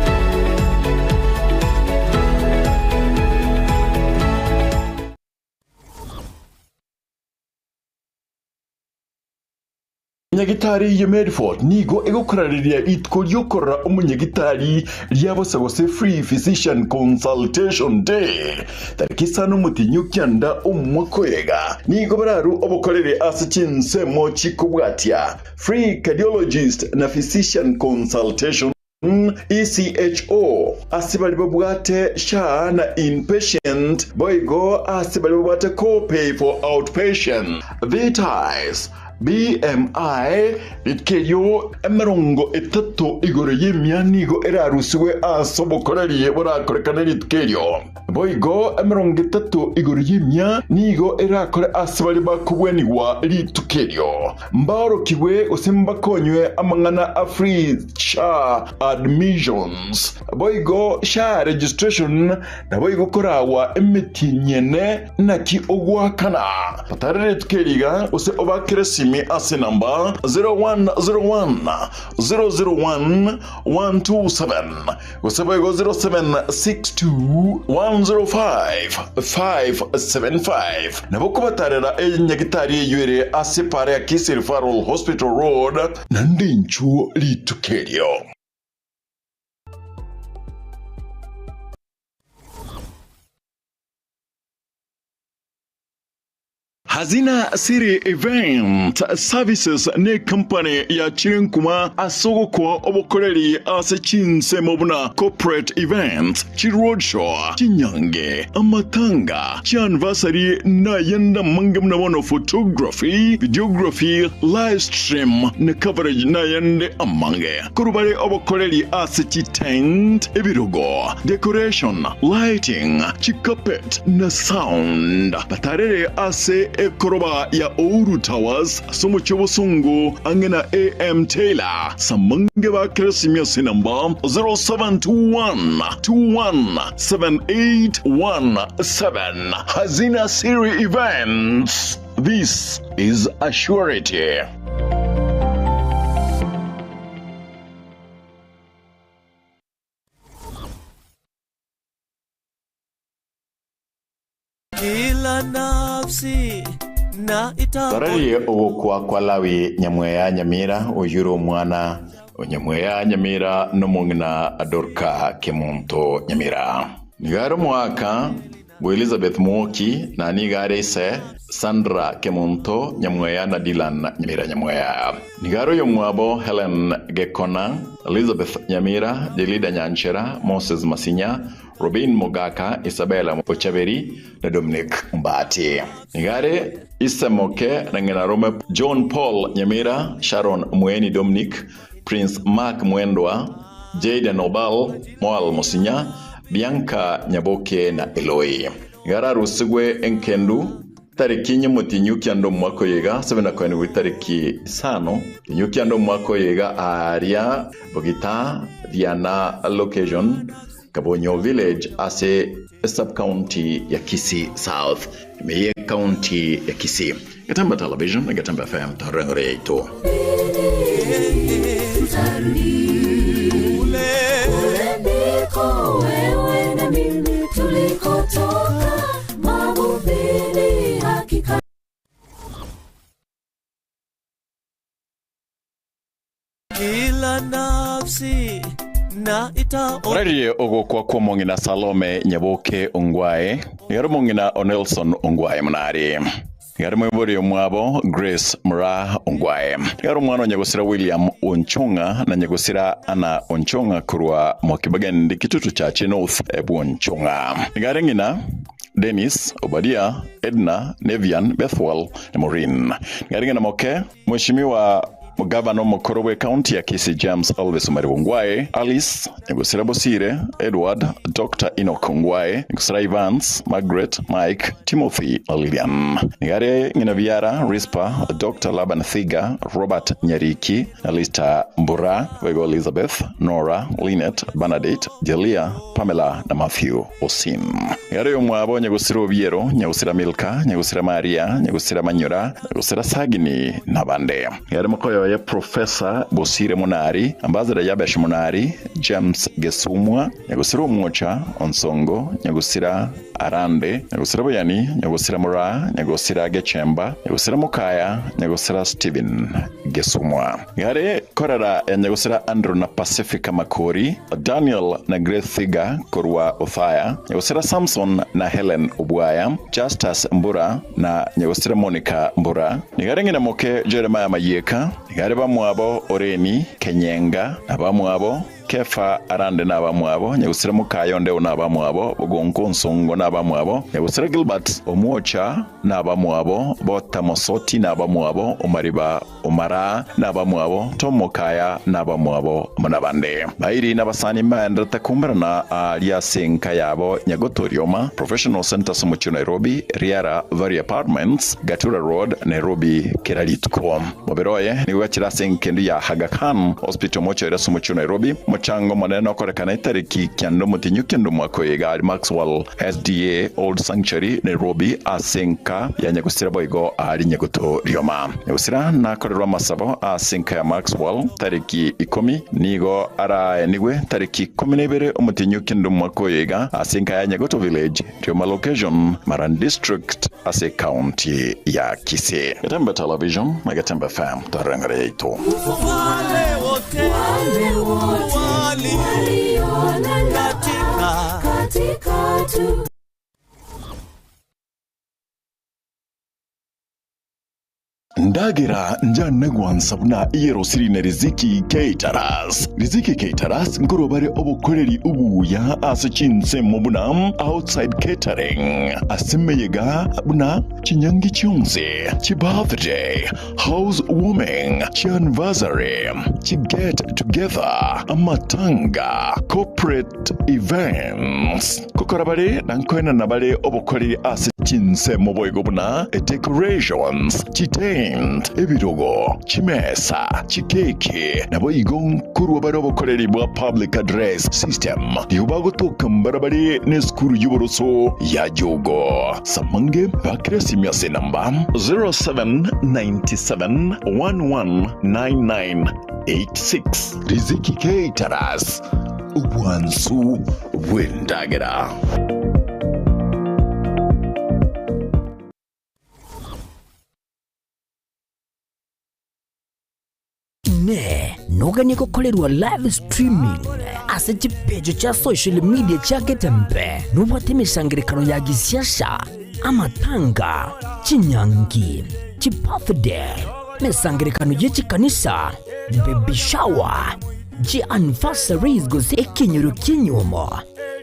Munyagitari ya Medford nigo egokorariria itko lyokora umunyagitari lyabosagose free physician consultation day tariki 5 mutinyu kyanda umwakoyega nigo bararu obokorere asichinse mo chikubwatia free cardiologist na physician consultation ECHO asibali babwate sha na inpatient boygo asibali babwate copay for outpatient vitais BMI litkeyo emerongo etatu igoro yemyanigo erarusiwe asobokorariye borakorekana litkeyo boigo emerongo etatu igoro yemya nigo erakore asibali bakubwenigwa litukeyo mbarokiwe osimbakonywe amangana afri sha admissions boigo sha registration na boigo korawa emitinyene naki ogwakana patarere tukeriga ose obakresi me ase number 0101 001 127 Wasabego 0762 105 575 Naboko batarera nyagitari yure ase pare ya Kisii Referral Hospital Road nandinchu litukerio. Hazina City Event Services ne company ya Chirenkuma asogo kwa obokoreri ase chinse mobuna corporate event chiroadshow chinyange amatanga chianniversary na yenda mangamna wono photography videography live stream na coverage na yende amange kurubare obokoreri ase tent ebirogo decoration lighting chikapet na sound batarere ase koroba ya Ouru Towers somo chobosungu angena AM Taylor samange ba kresimia number 0721217817 Hazina City Events. This is a surety. Kila nafsi na Tarari ogokwa kwa lawi nyamweya nyamira oyuro mwana onyamweya nyamira nomongina adorka kemonto nyamira nigaro mwaka bo Elizabeth Mwoki na nigare se Sandra Kemonto nyamweya na Dylan nyamira nyamweya nigaro yomwabo Helen Gekona Elizabeth Nyamira Jelida Nyanchera Moses Masinya Robin Mogaka, Isabella Pochaveri, na Dominic Mbati. Nigare Isamoke na Rome John Paul Nyamira, Sharon Mweni Dominic, Prince Mark Mwendwa, Jade Nobal, Moal Mosinya, Bianca Nyaboke na Eloi. Nigara Rusigwe Enkendu, tariki nyamutinyu kyando mwako yega 7 kwani witariki sano tinyu kyando mwako yega aria Bogita Diana location Kabonyo Village ase sub-county ya Kisii South meye county ya Kisii. Gatamba Television na Gatamba FM tarengore ito. Wewe na mimi tulikotoka mabubini hakika. Kila nafsi na ita Rari ogokwa kwa mongina Salome Nyaboke Ongwae Ngaro mongina Onelson Ongwae Mnari Ngaro mwebori mwabo Grace Mra Ongwae Ngaro mwano nyagosira William Onchonga na nyagosira Ana Onchonga kurwa mwakibagani kitutu chachi North Ebu Onchonga Ngaro ngina Dennis, Obadia, Edna, Nevian, Bethwell na Maureen. Ngaro ngina moke Mheshimiwa mugavana mukuru we county ya Kisii James Alves Maribungwae, Alice Nyagusira Bosire, Edward, Dr. Enoch Ngwae, Nyagusira Evans, Margaret, Mike, Timothy, Lilian. Nigare nginaviara Rispa, Dr. Laban Thiga, Robert Nyariki, Alista Mbura, Wego Elizabeth, Nora, Lynette, Bernadette, Delia, Pamela na Matthew Osim. Nigare yomwabo Nyagusira Obiero, Nyagusira Milka, Nyagusira Maria, Nyagusira Manyura, Nyagusira Sagini na bande. Nigare mokoyo ya Professor Bosire Munari, Ambassador Yabesh Munari, James Gesumwa, Nyagusira Omocha, Onsongo, Nyagusira Arande, Nyagusira Boyani, Nyagusira Mura, Nyagusira Gechemba, Nyagusira Mukaya, Nyagusira Steven Gesumwa. Ngare korara ya Nyagusira Andrew na Pacifica Makori, Daniel na Grace Thiga Korwa Othaya, Nyagusira Samson na Helen Ubwaya, Justus Mbura na Nyagusira Monica Mbura. Ngare ngina moke Jeremiah Mayeka, ngare bamwabo Oreni Kenyenga, na bamwabo Kefa Arande na bamwabo, Nyagusira Mukayonde na bamwabo, Bogonko Nsongo na bamwabo, Nyagusira Gilbert Omuocha na bamwabo, Bota Mosoti na bamwabo, Omariba Omara na bamwabo, Tom Mokaya na bamwabo munabande. Bairi na basani maendra takumbrana alia senka yabo Nyagotorioma Professional Center Sumuchu Nairobi, Riara Vari Apartments, Gatura Road, Nairobi Keralitko. Moberoye ni wachira senkendu ya Aga Khan Hospital Mocho Sumuchu Nairobi. Mochango maneno korekana itariki kyando mutinyu kendo mwakoyega Maxwell SDA Old Sanctuary Nairobi asenka ya Nyagusira boigo ari Nyagotorioma. Nyagusira na korerwa masabo asenka ya Maxwell tariki 10 nigo ara niwe tariki 12 umutinyu kendo mwakoyega asenka ya Nyagoto Village Rioma location Maran District ase county ya Kisii. Gatembe Television Gatembe FM tarangare ito. Ndagira njana gwansabuna iyero sirine Riziki Caterers. Riziki Caterers ngorobare obukoreri ubuya asachinse mubuna outside catering. Asemeyega buna chinyangi chionse, chi birthday, housewarming, chi anniversary, chi get together, amatanga, corporate events. Kukorabare nankoena nabare obukoreri asachinse muboyego buna decorations, chi ebirogo, chimesa, chikeke, nabo igon kuru barobo koleri bwa public address system. Diubago to kambarabari ne skuru yuboroso ya jogo. Samange bakresi miase namba 0797119986. Riziki Caterers. Ubwansu Wendagera. Noganye gukorerwa live streaming ase chipejo cha social media cha Gatembe nubate misangirikano ya gisiasha amatanga chinyangi chibirthday misangirikano y'echikanisa baby shower anniversaries gose ekinyoro kinyomo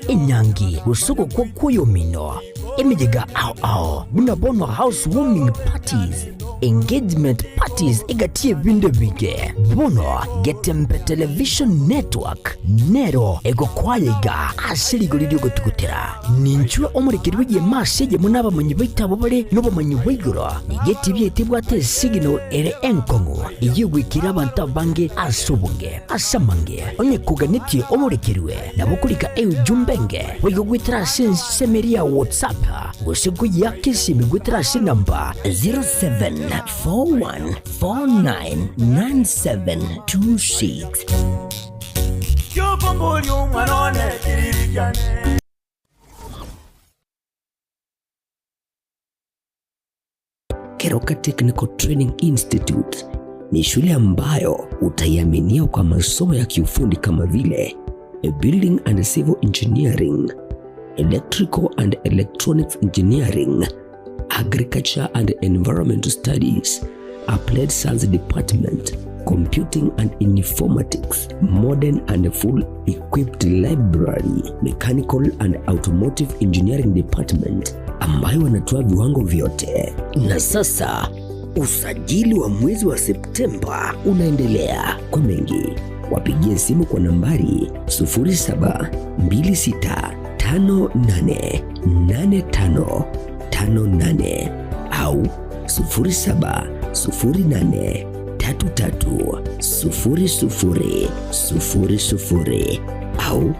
enyangi usuko kwa kuyomino emijega ao bunabono housewarming parties engagement parties egatie binde bige bono Gatembe Television Network nero ego kwayega ashirigo lidio gotugutera ninchwe omurikirwe ye masege munaba manyibaitabo bare no bamanyibigoro igeti byetibwate signal ere enkongo iyigwikira abantu bange asubunge asamange onye kuganitie omurikirwe nabukulika jumbenge wigwitira semeria WhatsApp gosigu yakisi migwitira namba 0741499726. Keroka Technical Training Institute ni shule ambayo utaiaminia kwa masomo ya kiufundi kama vile Building and Civil Engineering, Electrical and Electronics Engineering, Agriculture and Environmental Studies, Applied Science Department, Computing and Informatics, Modern and Full Equipped Library, Mechanical and Automotive Engineering Department, ambayo wanatoa viwango vyote. Na sasa Usajili wa mwezi wa Septemba unaendelea. Kwa mengi, wapigie simu kwa nambari 0726588558 au 0708330000 au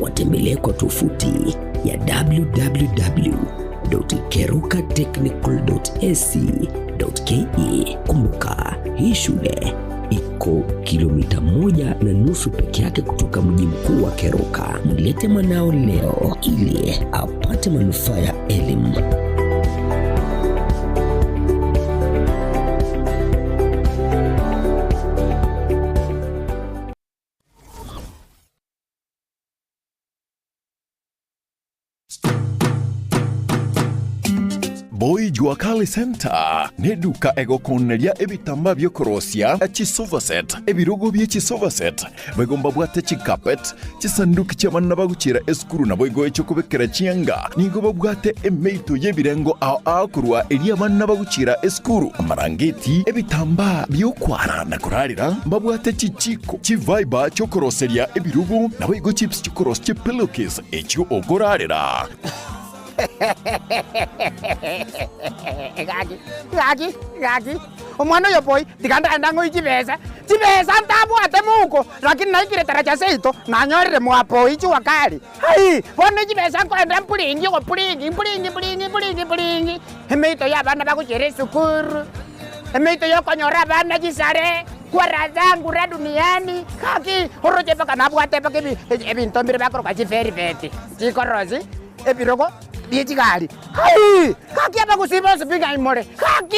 watembelee kwa tovuti ya www.kerukatechnical.ac.ke. Kumbuka, hii shule iko kilomita 1.5 peke yake kutoka mji mkuu wa Keruka. Mlete mwanao leo ili apate manufaa ya elimu. Boy Juakali Center neduka egokoneria ebitamba byokorosia chisovaset ebirugo bye chisovaset bagomba bwate chikapet chisanduki cy'abana bagucira eskuru na boygo echo kubekera chianga nigo babwate emeito yebirengo ao kurwa eri abana bagucira eskuru amarangeti ebitamba byokwara na kurarira babwate chichiko chiviber chokoroseria ebirugo na boygo chips chikoros chipillowcase echo ogorarira. Gaki. Omwana yo boy, tikanda ndango ichibesa ntabwate muko, lakini naikire taracha seito, nanyorire mwapo ichu wakali. Hai, bona ichibesa kwenda mpulingi. Emeito ya bana bakuchere sukuru. Emeito yo konyora bana chisare. Kwara zangu ra duniani. Kaki, horoje paka nabwate paka ebintombire bakoro kwa chiferi veti. Chikorozi, ebirogo. Bieti gali. Hai! Kaki apa kusiba sepinga imore. Kaki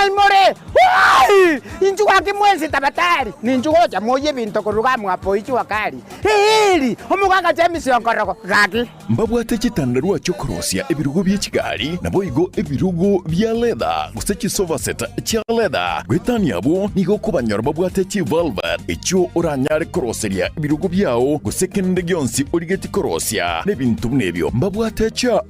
imore. Hai! Inchu kaki mwenzi tabatari. Ninchu hoja moye binto koruga mwapo ichu wakali. Hili, omuganga chemisi onkoroko. Kaki. Mbabwate chitandarua chokorosia ebirugo bye Kigali na boigo ebirugo bya leather. Gusechi sofa set cha leather. Gwetani abo nigo kubanyora babwate chi velvet. Echo oranyare koroseria ebirugo byao gusekende gyonsi origeti korosia. Nebintu nebyo. Mbabwate cha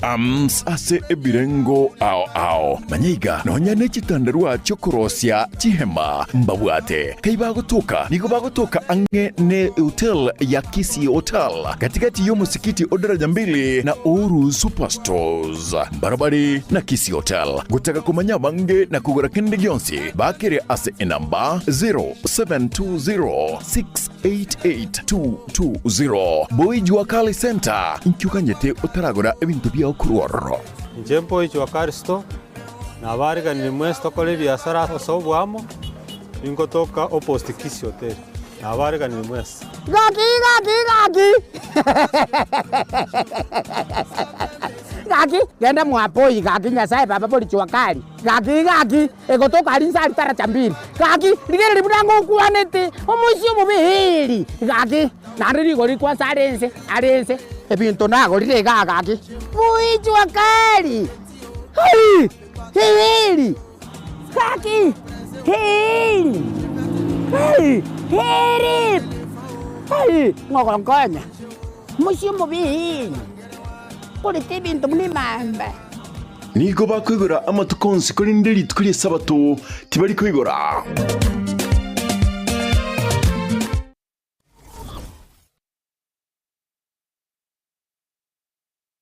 ase ebirengo ao manyiga nonyane chitandarua chokorosia chihema mbabwate kaiba gutuka nigo bagutuka ange ne hotel ya Kisi Hotel katikati yo musikiti odaraja mbili na Uru Superstores barabari na Kisi Hotel. Gutaka kumanya bange na kugura kende gyonsi bakire ase enamba 0720688220 Boy Juakali Center inkyukanyete utaragura ebintu bya okuruoro. Njempo Juakali Store na bariga ni mwesto kole biashara osobwamo ingotoka opposite Kisi Hotel na bariga ni mwesto. Gaki. Gaki, genda mwapoi gaki nyasaye baba boli Juakali. Gaki, egotoka alinsa alitara chambiri. Gaki, ligere libudango kuanete, omusio mubihili. Gaki, nariri goli kwa sarense. Ebinto nago lirega gaki. Boy Juakali. Hai! Hili. Gaki. Hili. Hai, ngokonkonya. Musio mubihili. Polite bintu mlimamba. Nigo bakwigura amatukonsi kuri nderi tukuri sabato tibari kwigura.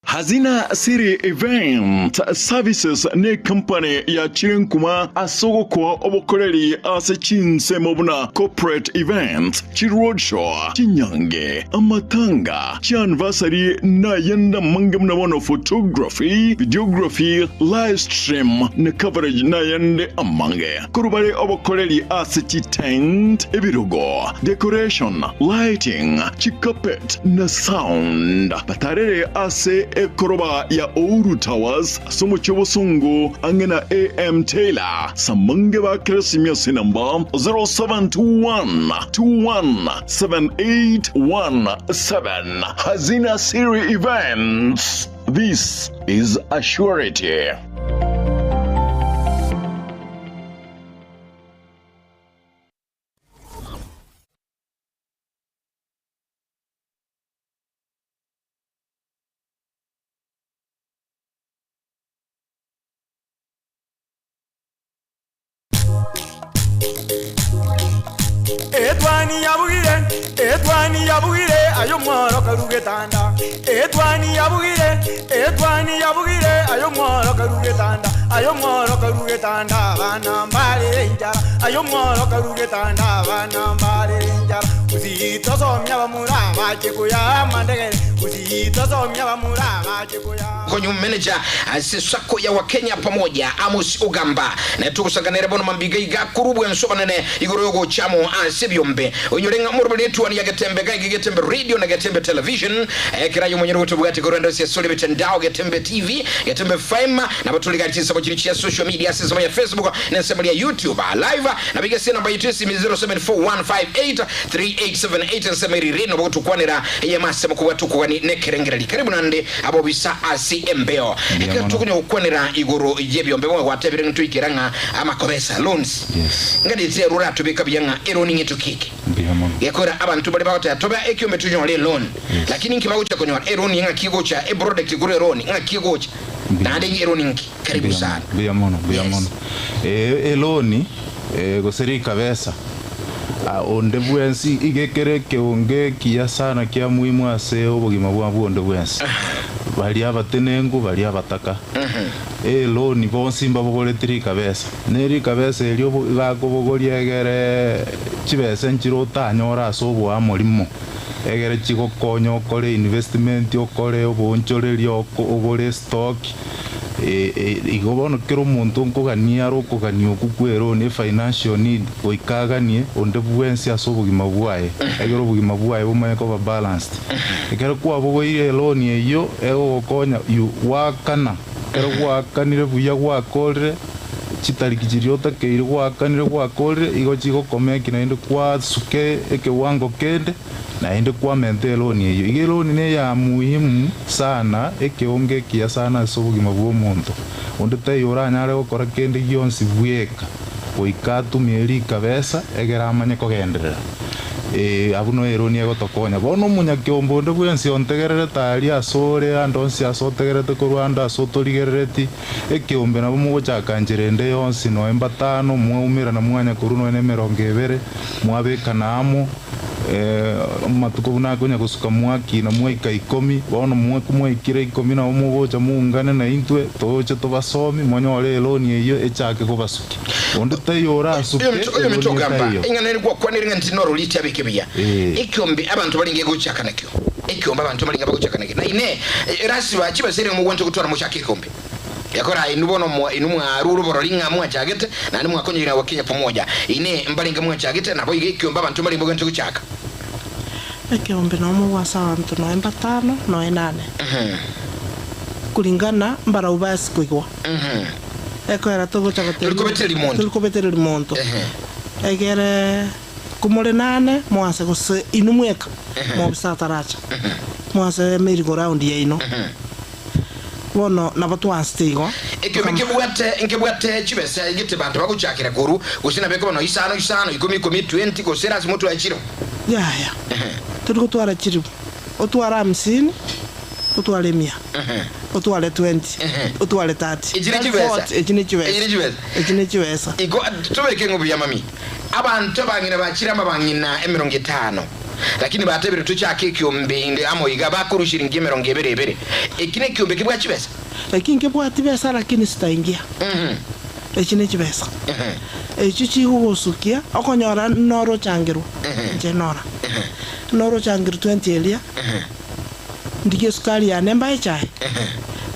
Hazina Siri Event Services ne company ya Chirenkuma asogo kwa obokoreri ase chinse mobuna corporate event chiroadshow chinyange amatanga chianniversary na yenda mangamna mono photography videography live stream na coverage na yende amange kurubare obokoreri ase tent ebirugo decoration lighting chikapet na sound batarere ase ekoroba ya Ouru Towers somo chobosungu angena AM Taylor samange ba kresimia sinamba 0721217817 Hazina Siri Events. This is a surety. Etwani yabugire ayo mworo karugetanda. Etwani yabugire ayo mworo karugetanda. Ayo mworo karugetanda bana mbale njara. Ayo mworo karugetanda bana mbale njara. Uzito somya bamurama chikuya mandege. Uzito somya bamurama chikuya. Konyo manager asisako ya Wakenya pamoja Amos Ogamba na tukusanganira bono mambiga kurubu ensobanene igoro yogo chamo asibyombe onyolenga murubaletu ani yagetembe gagetembe radio na getembe television kirayo mwenyero wetu bugati gorendo sia soli betandao getembe TV getembe fema na batuli gati sabo chini ya social media sasa ya Facebook na sema ya YouTube live na biga sina namba yetu 0741583878 sema rino botu kwanira yemase mko watu kwani nekerengera karibu nande abo bisa embeo ekatukunya ukwanira igoro yebyombe mwe watebire ntwikiranga amakobesa loans ngadi zerura tubika byanga eroning etukike yakora abantu bali bakota toba ekyombe tunyo le loan lakini nkibagucha konywa eroning ngakigo cha e product igoro eroning ngakigo cha nadi eroning karibu sana biyamono eloni goseri kabesa onde bwensi igekere keonge kiya sana kya muhimu ase obugima bwa bonde bwensi bali abatenengu bali abataka loni bonsimba bogoletiri kabesa neri kabesa elio gakobogoriegere chibese nchiro tanyora asobwa amorimo egere chigo konyo okore investment okore obonchoreri ogore stock igobono kero muntu nkogania rokogania okukwero ne financial need oikaganie onde bwensi asobugima bwae egero bugima bwae bumaye ko balanced egero kwa bogoire loan eyo egokonya yu wakana ero wakanire buya gwakorire chitariki chiriota keire gwakanire gwakorire igo chigo komeki na inde kwa suke ekewango kende na inde kwa mente loan eyo ige loan ne ya muhimu sana ekeonge kia sana sobugima bwo muntu onde tayora nyare gukora kende yonsi bweka oikatu mieri kabesa egera amanye kogenderera abuno eronia gotokonya bono munyakiombo nde bwensi ontegerere tari asore andonsi asotegerete kurwanda asotorigerereti ekiombe nabo mugochakanjirende yonsi no 5 mwaumira na mwanya kuruno ene 20 mwabeka namo matuko na konya gusuka mwaki na mwaika 10 bono mwaikire 10 na mugocha muungane na intwe toche tobasomi mwanyore eloni eyo echake kubasuki onde tayora asuke oyo mitogamba ingana kwa kwanira ntinoro liti abikebya ikyombe abantu balinge guchaka nakyo ikyombe abantu balinga baguchaka nakyo na ine rasiba chibasere mu wantu kutwara mushaka ikombe yakora inubono inumwa aruru borolinga mwa chagete na nimwa konyira Wakenya pamoja ine mbalinga mwa chagete na boyige ikyombe abantu balinga gwantu guchaka ikyombe no mu wasa abantu no 5 no 8 kulingana mbara ubasi kuigwa eko era todo chakateri tulikobeteri limonto egere kumole 8 mwase gose inumweka mo bisataracha mwase merry go round ya ino wono nabatu anstigo ekebwate chibese igite bantu baguchakira guru usina beko no isano 10 20 gosera simoto achiro ya tulikotwara chiribu otwara 50 otwara 100 otwara 20 otwara 30 ejine chibesa igo tubeke ngobu ya mami abantu bangina bachira mabangina 50 lakini batebere tuchake kyombe inde amoyiga bakurushira ingime 20 ekine kyombe kibwa chibesa lakini kibwa tibesa lakini sitaingia ejine chibesa echichi hugosukia okonyora noro changiro je noro changiro 20 elia ndige sukari ya nemba echai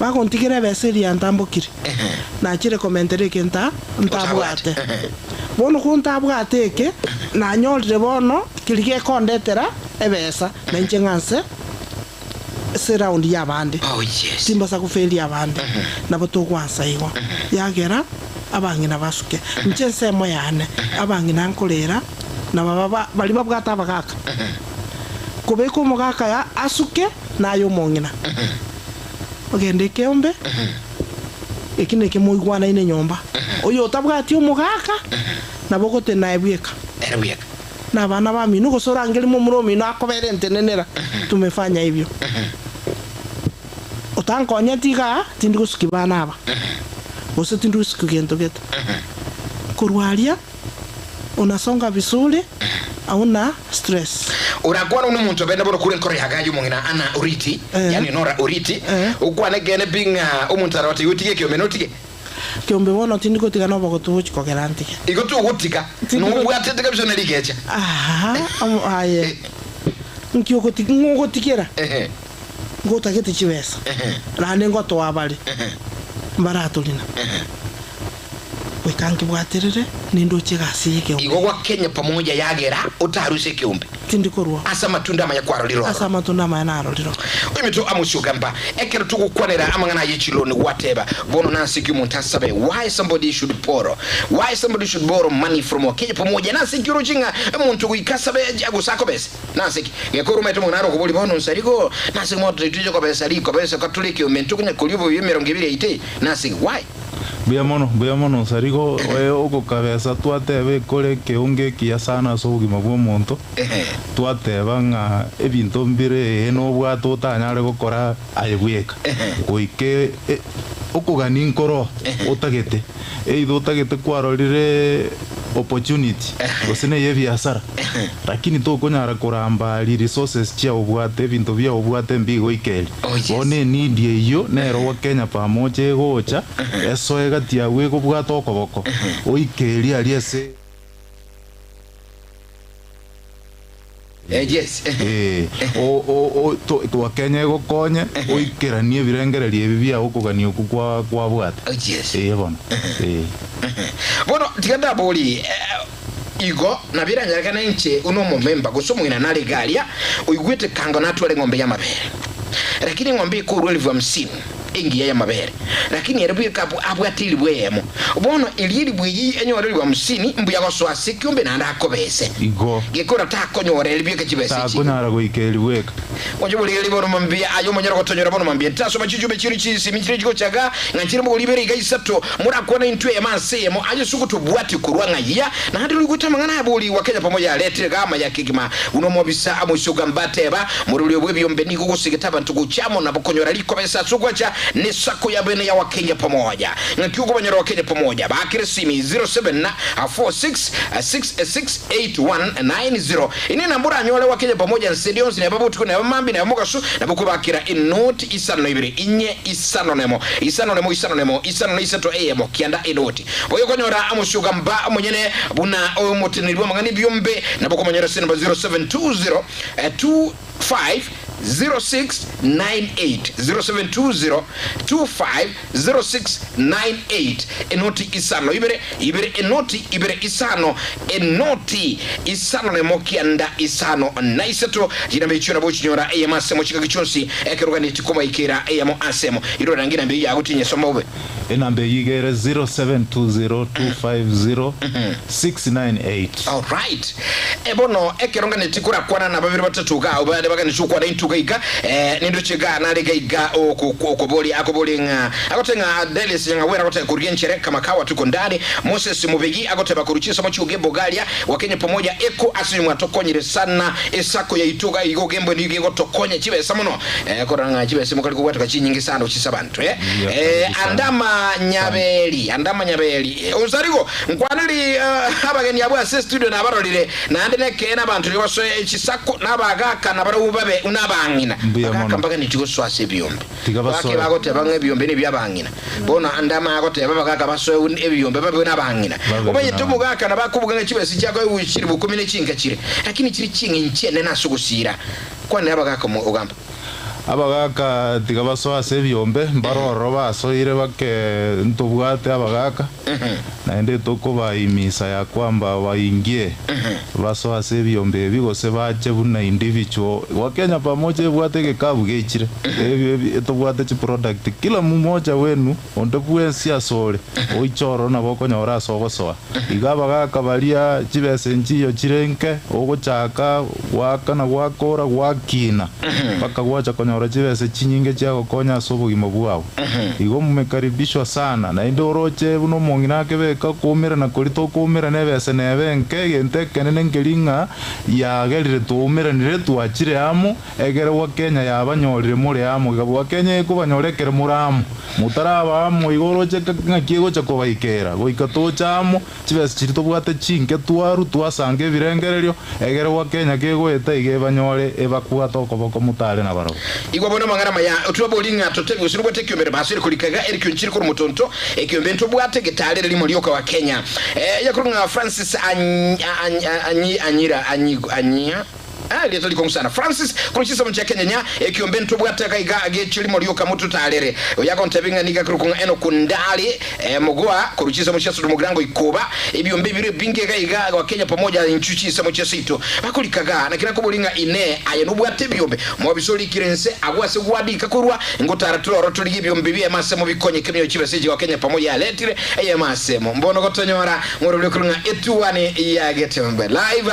bako ntigire beseli ya ntambokiri na chire commentary kenta ntabwate bono kuntabwate ke na nyolre bono kirike kondetera ebesa menche nganse se round ya bande simba sa kufeli ya bande na boto kwansa iwa yagera abangina basuke mchense moyane abangina nkolera na baba bali babwata bakaka kubeko mugaka ya asuke nayo mongina ogende keombe ekine kemuigwana ine nyomba oyo tabwati umugaka nabogote naibweka na bana ba minu gosora ngeli mu muromi na akobere ntenenera tumefanya hivyo otankonya tiga tindigusuki bana aba bose tindigusuki gento geta kurwalia unasonga vizuri, hauna stress. Urakwana umuntu benda boro kure nkore hagayo mungina ana uriti yani Nora uriti ukwane gene binga umuntu aroti utige kyo menotige kiombe wono tindiko tigana bagotu ko geranti iko tu gutika no bwatete kabisa na ligecha aye nkyo gotikera ngotagete chibesa rane ngoto wabali mbaratulina wekangi bwaterere nindo chigasi yike igo kwa Kenya pamoja yagera utaruse kiumbe tindikorwa asa matunda maya kwaro liro asa matunda maya naro liro imitu amusugamba ekero tukukwanera amangana yechiloni whatever bono nasiki muntasabe why somebody should borrow money from Kenya pamoja nasiki urujinga muntu kuikasabe agusako bese nasiki gekoro meto munaro kubuli bono nsariko nasiki moto tuje ko bese katulike umentu kunya kulibo 220 nasiki why Buya mono sariko oko kabeza twatebe kore keunge kia sana so ugima bwo muntu twateba nga ebintu mbire eno bwato tanyare gukora ayegweka goike okugani nkoro utagete eitho utagete kwarorire opportunity gosene ye biashara lakini to konyara kuramba resources chia obwate bintu bya obwate mbigo ikeli one need iyo nero wa Kenya pamoja gocha eso egatia we kubwato okoboko oikeli aliese yes to Kenya gokonye oikeranie birengererie bibia okugania okugwa kwa bwate yes bono bono tiganda boli igo na biranyaraka nche uno momemba gusomwina na legalia uigwete kanga natwale ngombe ya mabere lakini ngombe ikurwe livu 50 ingi ya mabere lakini erebu kapu abwatili bwemo bono ilili bwiyi enyo livu 50 mbuya goswa sikumbe na ndakobese igo gekora takonyore libu kachibese takonyara goikeli weka Ojo buli libo mambia ayo manyara gotonyora bono mambia taso machichube chiri chisi michiri chiko chaga ngachiri mu libere igaisato murakona intwe emasemo aje sukutu bwati kurwanga ya na hadi liguta mangana abuli wa Kenya pamoja lete gama ya kigima uno mobisa amushuga mbateba muri bwebyo mbeni kugusigeta bantu guchamo na bokonyora liko besa sugwacha ni sako ya bene ya wa Kenya pamoja ngakyuko banyara wa Kenya pamoja bakire simi 0746668190 ini nambura anyole wa Kenya pamoja nsedionzi na babu tukuna mambi na mugasu na bukubakira inoti isano ibiri inye isano nemo isato emo kianda inoti boyo konyora amushuga mba munyene buna omutinirwa mangani byombe na bokomanyora sinaba 0720 0720250698 enoti isano ibere enoti ibere isano enoti isano ne mokianda isano naiseto jina mechura bochinyora eyamase mochika gichonsi ekerugani tikoma ikera eyamo asemo iro rangira mbi ya gutinye somobe enambe yigere 0720250698 all right ebono ekerungani tikura kwana na babiri batatu ga obade bagani chukwa na intugaika nindo chiga na legaiga okoboli akobolinga akotenga delis nga wera kotenga kurienchera kama kawa tuko ndani Moses Mubegi akoteba kuruchisa mochuge bogalia wakenya pamoja eko asimu atokonyire sana esako ya ituga igo gembo ni igo tokonya chibe samono koranga chibe simu kali kubwata kachinyingi sana uchisabantu andama nyabeli uzarigo nkwanili abageni abwa studio na barolire na andene kena bantu liwaso echisako nabagaka nabarubabe unabangina bakamba nitiko swase byombe bake bagote bange byombe ne byabangina bona andama agote babagaka baso ebyombe babe unabangina obaye tumugaka nabakubuga chibesi cyako wishiri bukomine chinga chire lakini chiri chinga nchene nasugusira kwa nabagaka mu ugamba abagaka tigabaso ase byombe baroro basoire bake ntubwate abagaka naende tokoba imisa ya kwamba waingie baso ase byombe bigose bache buna individual wa Kenya pamoja bwate gekabu gechire tubwate chi product kila mmoja wenu ondebwensi asore oichoro na bokonyora sogosoa igabagaka balia chibese nchiyo chirenke ogochaka wakana gwakora gwakina paka gwacha okonyora chibese chinyinge chiagokonya ase obogima bwao igo mumekaribishwa sana na inde oroche buno omong'ina akebeka kumera na kori tokumera nebese nebenke egente ekenene nkering'a yagerire tuumeranire twachire amo egere gwa Kenya yabanyorire muri amo gwa Kenya ekubanyorekere muri amo mutaraba amo igo oroche ng'aki egocha kobaikera goika tocha amo chibese chiri tobwate chinke twaru twasange ebirengererio egere gwa Kenya kegoeta igebanyore ebakua tokoboko mutare na baro igwa bona mangara maya otwabolinga totebi usirubwa tekyombere basire kulikaga erikyo nchiri kuri mutonto ekyo mbento bwate getale limo lyoka wa Kenya yakurunga Francis Anyira leta liko musana Francis kuruchisa mcha Kenya nya ekyombento bwate kaiga agechilimo lyoka mutu talere yako ntabinga nika kurukunga eno kundali mugwa kuruchisa mcha sudu mugrango ikoba ebyombe bire binge kaiga wa Kenya pamoja nchuchisa mcha sito bakulikaga na kina kubulinga ine ayeno bwate byombe mwabisoli kirense agwase gwadi kakurwa ngotara tuloro tuligi byombe bye masemo bikonye kemyo chibeseje wa Kenya pamoja aletire eye masemo mbono gotonyora ngoro kurunga etuwane ya getembe live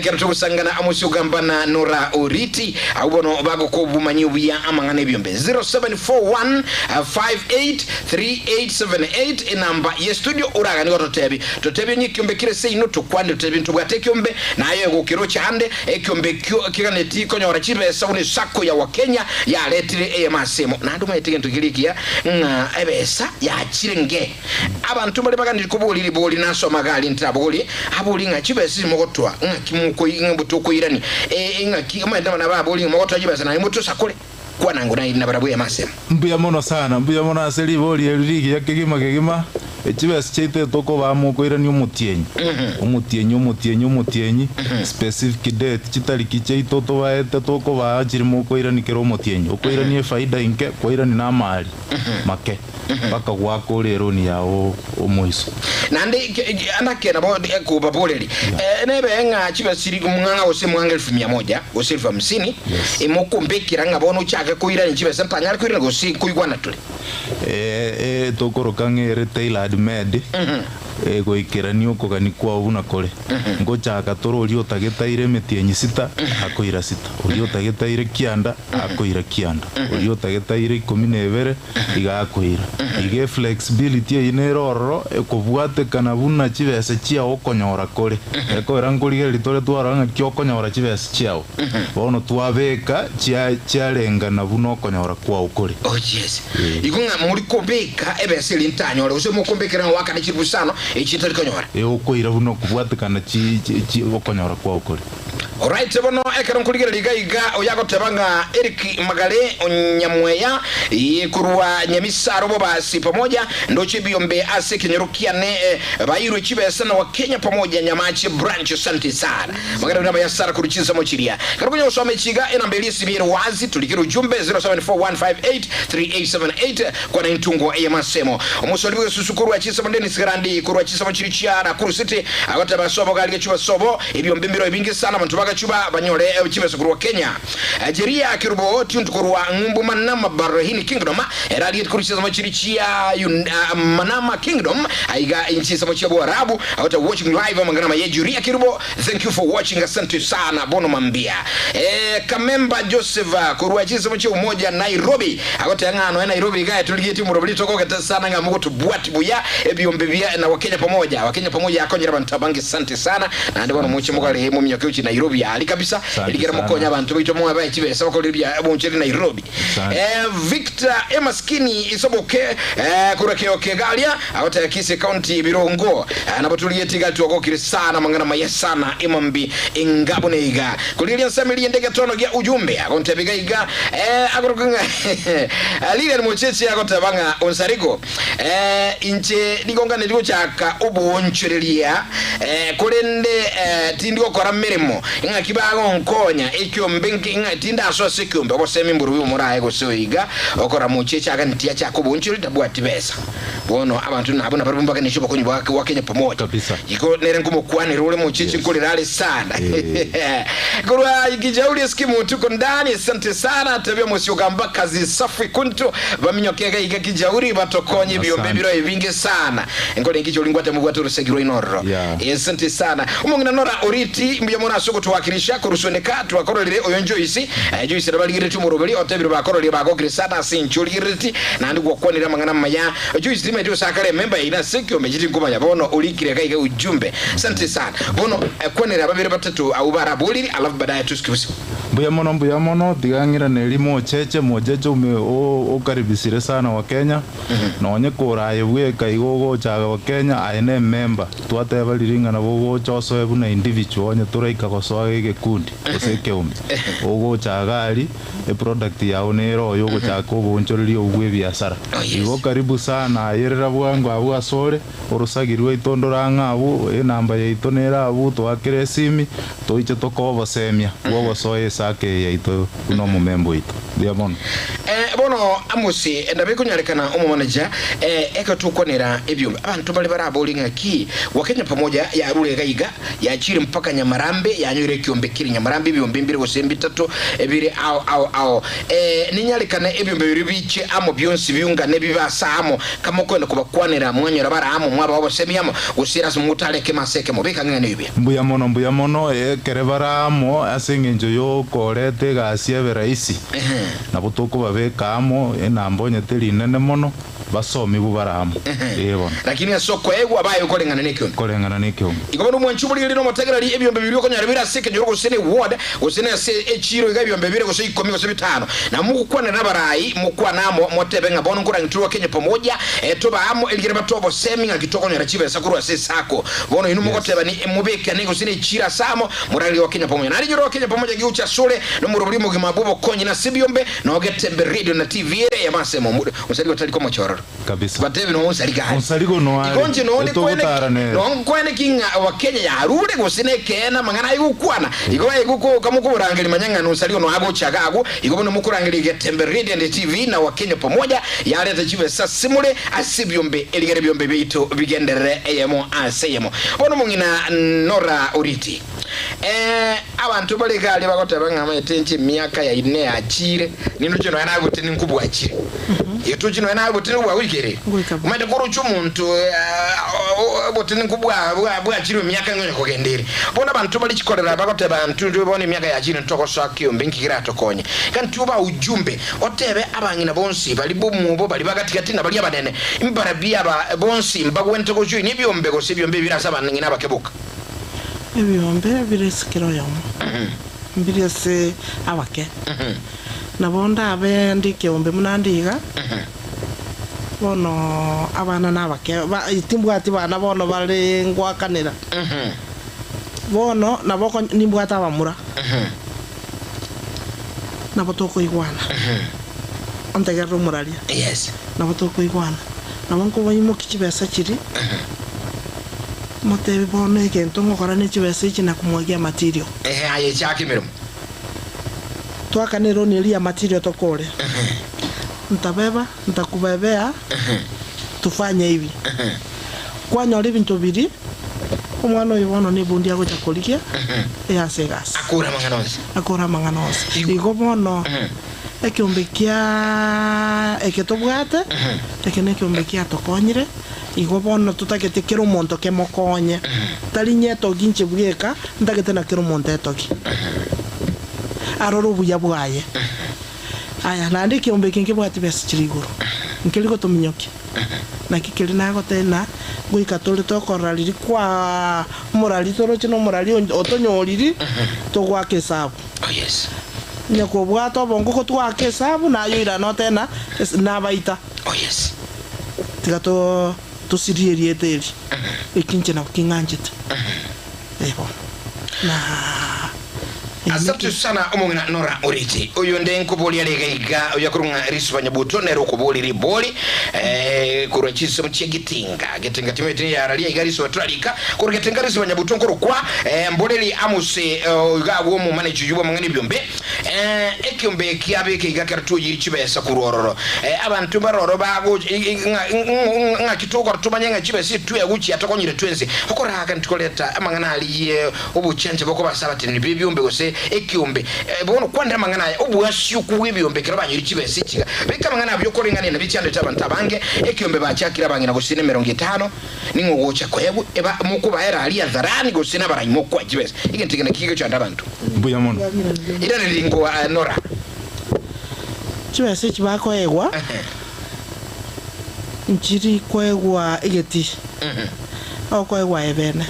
kero tugusangana amusugamba na Nora Oriti abuno bago ko bumanyibuya amangane byombe 0741 583878 inamba ye studio uraga ni totebi nyikyombe kire sei no tukwande totebi ntubwate kyombe nayo gukiro cyande ekyombe kiganeti konyora chibesa une sako ya Wakenya ya letire emasemo nanduma yetege ntugirikia ebesa ya chirenge abantu bali bagandi kubuliri boli naso magali ntabuli abulinga chibesa mogotwa ngakimuko ingbutuko irani ingaki amaenda na babuli mogotwa chibesa na imuto sakole kwa nangu na barabu ya masemo mbuya mono sana mbuya mono aseli boli eligi yakegima echibese cheite toko bamuko irani umutienyi specific date chitariki cheito to baete toko baachiri muko irani kero umutienyi okoirani faida inke koirani na mali make baka gwako rero ni yao omoiso nande andake na bode ko baboleri nebe nga chibesiri kumanga ose mwanga 1100 ose 1050 imokumbekira ngabono chake koirani chibese ntanyari koirani gosi kuigwana tule tokorokange tailored made goikirani okogani kwa ubuna kore ngochaka toro ulio tagetaire metienyi sita akoira sita ulio tagetaire kianda akoira kianda ulio tagetaire 12 igakoira ige flexibility ineroro ekobwate kana buna chibese chia okonyora kore ekoira ngorige litore twaranga kyokonyora chibese chiao bono twabeka chia lenga na buno okonyora kwa ukore yes ikunga muri kobeka ebese lintanyora use mukombekera wakana chibusano echitari konyora okoira buno kubwatekana chi okonyora kwa ukore. Alright bono ekero nkuligera ligaiga oyako tebanga Eric Magale Onyamweya yikurwa Nyamisaro bo basi pamoja ndo chibyombe ase kinyerukiane bayirwe chibesa na Wakenya pamoja Nyamachi branch santi sana magana namba ya Sara kuruchiza mochiria karibu usome chiga enambelisi biro wazi tulikira ujumbe 0741583878 kwa intungo eyamasemo omusoliwe susukuru achisa mandeni sigarandi kurwa chisa mochirichiara kurusiti agotaba sobo galige chuba sobo ebyombe mbiro ebingi sana bantu chuba banyole chibese kurwa Kenya Jeria kirubo tuntukurwa ngumbu Manama Barahini Kingdom erali kuruchiza machirichia Manama Kingdom aiga inchi samochia bo Arabu out watching live mangana ya Jeria kirubo thank you for watching asante sana bono mambia Kamemba Joseph kurwa chiza mochia umoja Nairobi out ngano Nairobi gaya tuligeti murobili toko kata sana ngamugo tubwati buya ebyombe bya na Wakenya pamoja akonyera bantabangi asante sana na ndibona muchi mukale mu myaka uchi Nairobi ali kabisa iligera mukonya abantu bito mwa baye chibesa bakolibya boncheri Nairobi Victor Emaskini isoboke kurakeo kegalia awata yakise county Birongo anabotuliye tigatu okokire sana mangana mayesana imambi ingaboneiga kulilia samili ndege tono gya ujumbe akontebiga iga akorukunga alile mucheche akotabanga onsarigo inche ligongane liko chaka uboncherelia kolende tindi okora meremo inga kibago nkonya ekyombe inga tinda aso sekyombe obosemi mburu umuraye gosoiga okora mucheche akantia chako boncheri tabwati besa bono abantu nabo nabarumba kanisho bakonyi wa Kenya pamoja iko nere ngumo kwane role mucheche kolirale sana kurwa ikijauli skimu tuko ndani asante sana tabia musiyogamba kazi safi kuntu baminyokega ikijauri batokonye byombe biro evinge sana ngone ngicholingwate mugwatu rusegiro inoro asante sana umongina Nora Oriti mbiyamona soko tuwakilisha kurusoneka tuwakororere oyonjoisi Joyce rabaligire tumurobeli otebiro bakororere bagogresana sinchuliriti nandi gwokonera mangana maya Joyce dimedio sakale member ina sekyo mejiti ngoma yabono ulikire kaiga ujumbe asante sana bono konera babire batatu au barabuliri alafu baadaye tusikiusi mbuya mono tigangira nelimo cheche mojeje ume okaribisire sana wa Kenya nonye koraye bwe kaigogo chaga wa Kenya aine member twateba liringa na bogo choso ebu na individual onye turaika gosoa gikundi oseke umbi ogo chaga ali e product yawe nero yogo chako bonchoriri obwe biasara igo karibu sana yerera bwango abu asore orusagirwe itondoranga abu enamba ya itonera abu twakire simi toiche tokobo semia wogo soe sake ya ito kuno mumembo ito diamono bono amusi ndabikunyalekana manager eka tukonera ebyumba abantu bali barabolinga ki wakenya pamoja ya rule gaiga ya chiri mpaka Nyamarambe ya nyure kiombe kiri Nyamarambe ebyumba mbiri gosembi 3 ebiri ao ninyalekana ebyumba biri biche amo byonsi byunga nebibasamo kama kwenda kubakwanira mwanyura baramo mwaba wabasemiamo usira sumutaleke maseke mubika ngene ibya mbuya mono kerebaramo asengenjo yo korete gasie beraisi na butoko babeka amo enambonye teri nene mono basomi bubaramo yebo lakini asoko ego abaye ukolengana nekyo igobano mwanchubuli lino motegerali ebyombe biri okonyara biraseke njoro gusene ward gusene se echiro igabyombe biri gose 10 gose 5 na mukukwana nabarayi mukwanamo motebe ngabono nkura ngitwa Kenya pamoja toba amo eligere batobo seminga kitokonyara chibe sakuru sako bono inu mukoteba ni mubeka ni gusene chira samo murali wa Kenya pamoja nali njoro Kenya pamoja giucha sule no murobulimo gimabubo konyi na sibyombe no getembe radio na TV ya masemo mudo usali tali komo chororo kabisa batevi no unsaligo no ari ikonje no ni kwene kinga wa Kenya ya rule gusine kena mangana igukwana iguko kamukurangeli manyanga no usaligo no ago chagago igobona mukurangeli getembe radio and TV na wa Kenya pamoja yaleta chive sasimule asibyombe eligere byombe bito bigendere eyemo aseyemo bono mungina Nora Uriti abantu baligali bakoteba ngama etenchi miaka ya 4 achire nino kino yana gutini nkubwa achire yetu kino yana gutini bwa wikere umade koruchu muntu botini nkubwa bwa achire miaka ngene kogendere bona abantu bali chikolera bakoteba ntundu bone miaka ya achire ntokoswa kiyombe nkikira tokonye kantuba ujumbe otebe abangina bonsi bali bomubo bali bagatikati na bali abanene imbara bia ba bonsi mbagwente ko juni byombe ko sibyombe birasaba ngina bakebuka ebyombe biresikiro yomo mbirese abake nabonda abendi kiombe munandiga bono abana nabake itimbwati bana bono bali ngwakanira bono naboko nimbwata bamura nabotoko igwana antegero muralia yes nabotoko igwana nabonko bayimo kichibesa kiri motebi bono egento ngokora n'ekibese iki nakumwagia material aye chakimero twakanero nilia material tokore ntabeba ntakubebea tufanye hivi kwanyora ibintu biri umwana uyu bono ni bundi ago chakolikia yasegas akora manganose igo bono ekiombe kia eketobwate tekene kiombe kia tokonyire igo bono tutakete kero monto ke mokonye tali nyeto ginche bweka ndagete na kero monto etoki aroro buya bwaye aya nandi kiombe kinge bwati besi chiriguru nkeliko tominyoki na kikeli nago tena gwika tole tokoraliri kwa morali toro chino morali otonyoriri togwake sabu yes nyako bwato bongo ko twake sabu na yoira no tena nabaita yes tigato tusirieri eteri ekinche na kinganjita ebo na asante sana omongina Nora Uriti uyu ndenkuboli alegaiga uyakurunga riswa nyabuto nero kuboli riboli kuronchiso mchegitinga getinga timete ya ralia igariso atralika kurugetinga riswa nyabuto nkuru kwa mboleli amuse gawo mu manage yubo mangani byombe ekiombe kiabe kigakera tuyiri chibesa kurororo abantu baroro bago nga kitoko tumanya chibesa tu yaguchi atokonyire twenze okoraka ntikoleta amangana aliye obuchenje boko basabati ni bibyombe gose ekiombe bono kwandira amangana obuasyu kuwibyombe kera banyiri chibesa kiga bika amangana byokorengane na bicyande tabantu abange ekiombe bachakira bangina gusine 50 ningo gocha kwebu eba mukuba era ali adharani gusine baranyimo kwa chibesa igentegena kigo cyanda abantu mbuya mono ira nilingo Nora chibesa chibako egwa nchiri kwegwa igeti okwegwa ebene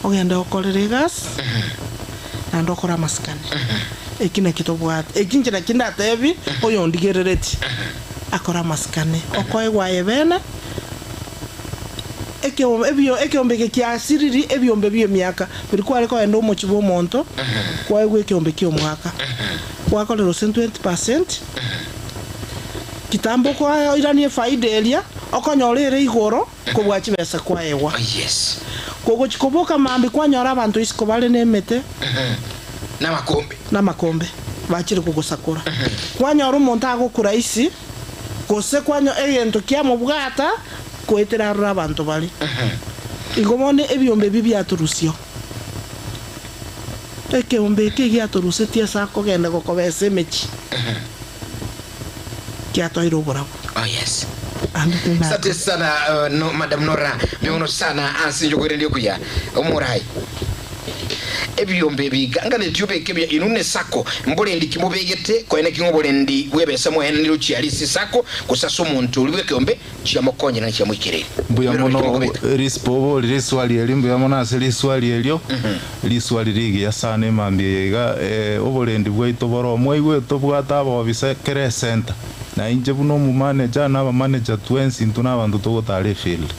ogenda okorere gas na ndokora maskani ekina kitobwat ekinjira kindatebi oyo ndigerereti akora maskani okwegwa ebene ekiombe kiasiriri ebyombe byo myaka bilikuwa ariko endo mo chibo monto kwegwa ekiombe kyo mwaka wakolero 20% kitambo kwa iranie faida elia okonyolere igoro kubwa chibesa kwa ewa yes kogo chikoboka mambi kwanyora abantu isikobale nemete na makombe bachire kugusakura kwanyora umuntu agukura isi kose kwanyo egento kya mubwata kwetera abantu bali igomone ebyombe bibyaturusyo ekiombe kigiaturuse tiesa kogenda gokobese mechi kiatoiro borabo yes Asante sana no Madam Nora byono sana ansinjo kwerendio kuya omurai ebyombe biga ngane tube kebya inune sako mbole ndi kimubegete kwene kingobole ndi webesa mo henero chialisi sako kusaso muntu liwe kiombe chia mokonye na chia mwikireri mbuya mono rispobo liswali elimbu ya mona seliswali elio liswali ligi ya sane mambiega obole ndi bwaito boro moigwe to bwata abo bisa kere center na inje buno mu manager na ba manager twensi ntuna bantu to tale field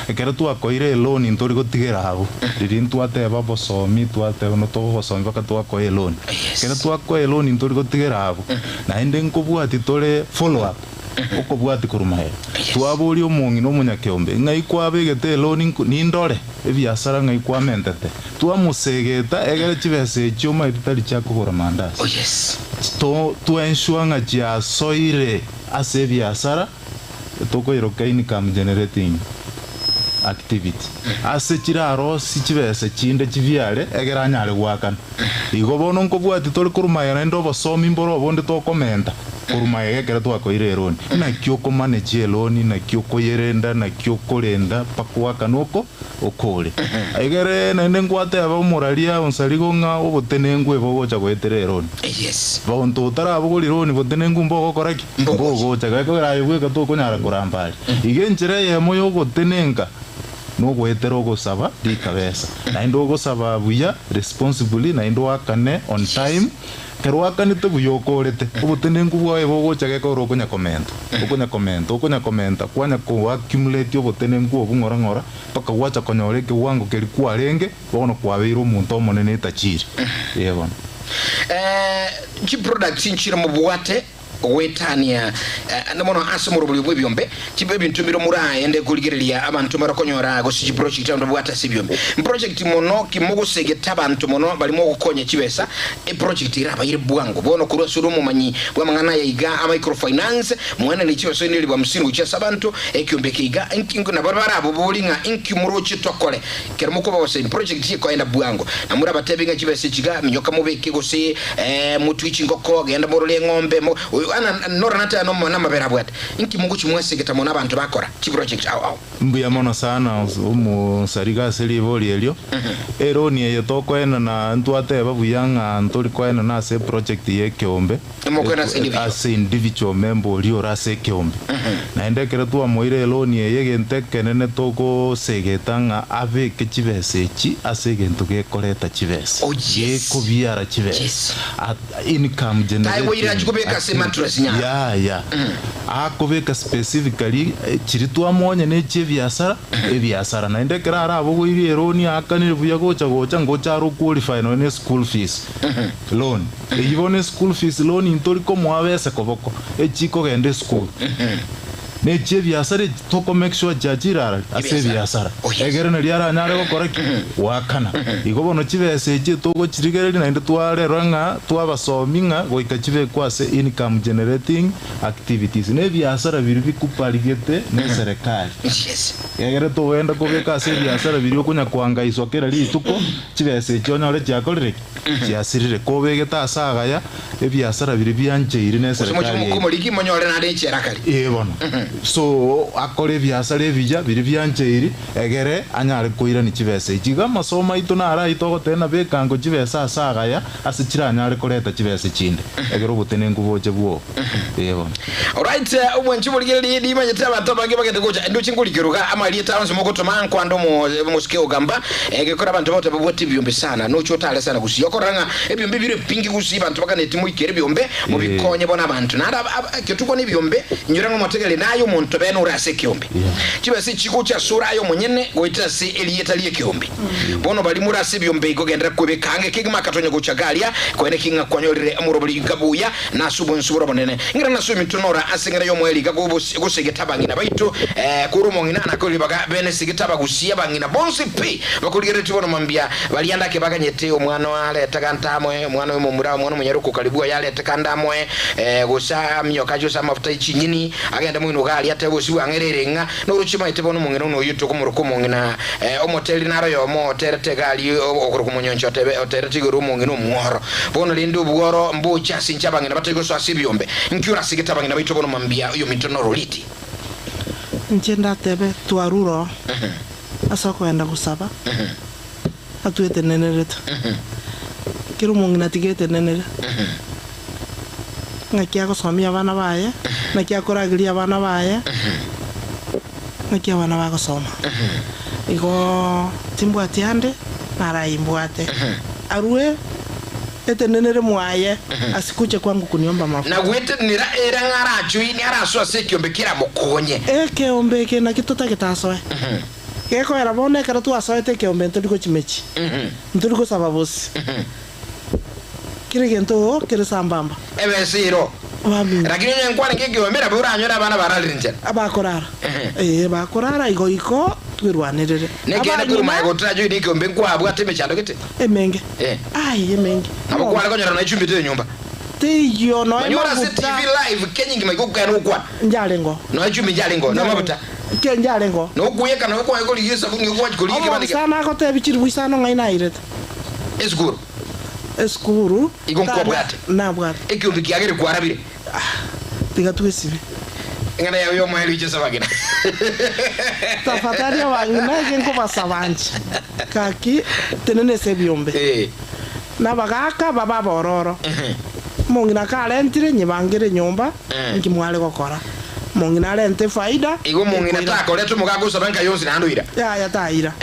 ekera tu akoire loan ntori gotigera hago riri ntu ate babo somi tu ate no to bosomi baka tu akoire loan ekera tu akoire loan ntori gotigera hago na ende nkobwati tole follow up okobwati kurumahe twabuli omungi no munyakiombe ngai kwabegete loan ni ndore ebiasara ngai kwamentete twamusegeta egere chibese chuma itali chakugora mandazi yes to ensure nga chia soire ase biasara toko iroka income generating activity ase chiraro sichibese chinde chiviale egera nyare gwakana igo bono nkobwati toli kurumaya ndo bosomi mboro bonde to komenta kurumaya egera twakoire loan na kyoko manage loan na kyoko yerenda na kyoko renda pakwaka noko okole egere na ndengwate aba moralia onsaligo nga obotenengwe bogocha gwetere loan yes bonto tara abogoli loan botenengu mbogo koraki mbogo chaga ko raibwe ka to konyara kurambali igenjere ye moyo gotenenga no gwetero gosaba dikabesa na ndo gosaba buya responsibly na ndo akane on time kerwaka nite buyokorete obotenengu bwae bogocha ko rokonya komenta kwanya ko accumulate obotenengu obungora paka wacha konyore ke wango keri kwarenge bono kwabeiro omuntu omonene tachiri yebo chi product nchira mubwate wetania namono asomoro buli bwebyombe chibebi ntumiro muraye ende kuligerelia abantu marakonyora gosi project ando bwata sibyombe project mono kimogo segeta abantu mono bali mo gukonya chibesa project iraba iri bwango bono kurwa surumu manyi bwamangana yiga microfinance mwana ni chiweso ni libwa msinu ucha sabantu ekyombe kiga inkingo na barbara abo bolinga inkimuro chitokole kermuko bawose project yiko enda bwango namura batebinga chibesa chiga minyoka mubeke gosi mutu ichingoko genda morole ngombe ana Nora nata no mabera bwate inki mungu chimwese getamona abantu bakora chi project aw mbuya mono sana umu sariga seli boli elio eroni ye toko ena na ntwate babuyanga ntori ko ena na se project ye Kiombe as individual member lio rase Kiombe na endekere tu amoire eloni ye gente kenene toko segetanga ave ke chivese chi asegento ke koleta chivese ye kobiara chivese at income generating ya akobeka specifically chiritu amonye ne chebiasara ebiasara na ndekera arabo goiri eroni akanire buya gocha ngocha ro qualify no ne school fees loan eyibone school fees loan intori ko mwabese koboko echiko gende school ne che biasara to make sure jajira ase biasara egere na liara nyare gukora ki wakana igobono chibese je to go chirigereri na ndutware ranga twabasomi nga goika chibe kwase income generating activities ne biasara biri bikuparigete ne serikali egere to wenda kubeka ase biasara biri okunya kwangaiswa kera lituko chibese chonya ole chakorire chiasirire kobegeta asagaya ebiasara biri byanjeire ne serikali kumuliki monyore na ndeche rakali bono so akore biasara ebija biri byanjeire egere anyare koira ni chibese ijiga masoma ito na ara ito gotena bekango chibese asagaya asichira anyare koreta chibese chinde egere gutene nguboje bwo bono alright umwenchi buligeri di manyeta batobange bagende gocha ndo chingulikiruka amali tawo simokotoma nkwando mu skeo gamba egekora abantu bote baboti byombe sana no chotale sana kusiyokoranga ebyombe bire pingi kusiba abantu bakaneti mu ikere byombe mu bikonye bona abantu nada kyotuko ni byombe nyurango mategele nayo muntu bene urase kyombe kibase chikucha sura yo munyene goita se eliyeta liye kyombe bono bali murase byombe igogenda kubekange kigima katonya guchagalia kwene kinga kwanyorire amurobuli gabuya nasubu nsubura bonene ngira nasu mitunora asingera yo mweli gagobo gusegeta bangina baitu kurumo ngina nakoli baga bene sigeta bagusia bangina bonsi p bakuligere tibono mambia balianda ke baganyete omwana wale takantamwe mwana we mumura mwana munyaruko kalibu yale takandamwe gusa myokajo sa mafuta ichinyini agenda mwino gali atebosi wangererenga no ruchima itebono mungena no yuto kumuruko mungena omoteli naro yo motere tegali okuruko munyoncho tebe otere tiguru mungena umworo bono lindu bugoro mbucha sincha bangina batego so asibyombe nkyura sigeta bangina baito bono mambia yo mitonoro liti nchenda tebe tuaruro asa kwenda kusaba atuete nenereta kiru mungina tigete nenere ngakia gusomia abana baye ngakia koragiria abana baye ngakia abana bagusoma igo timbwati ande naraimbwate arue etenenere mwaye asikuche kwangu kuniomba mafuta na gwete nira era ngarachu ini araswa sekiombe kira mukonye keombe ke na kitota kitasoe keko era bone kara tu asoete keombe ntoliko chimechi ntoliko sababosi kire gento kire sambamba ebe siro lakini nkwani kekiombe ra bura anyora bana baralinje abakorara bakorara iko twirwanirire negenda kuruma gotrajo idi keombe kwabwa temechando kete emenge emenge abo kwala konyora na ichumbi te nyumba teyo no nyora se TV live kenyingi maikuka no kwa njalengo no ichumbi njalengo no mabuta ke njalengo no kuyeka no kwa ko ligisa bungi kwa kulike bandike sana ko te bichiri bwisano ngaina irete eskuru igonko bwate na bwate ekiombe kiagere kwarabire tiga tuesibe ngana yo mweli ichesa bagina tafadhali wangina genko basabanje kaki tenene sebyombe na bagaka baba bororo mongina kalentire nyibangire nyumba ngimwale gokora mongina lente faida igo mongina tako leto mugago sabanka yonsi nanduira ya taira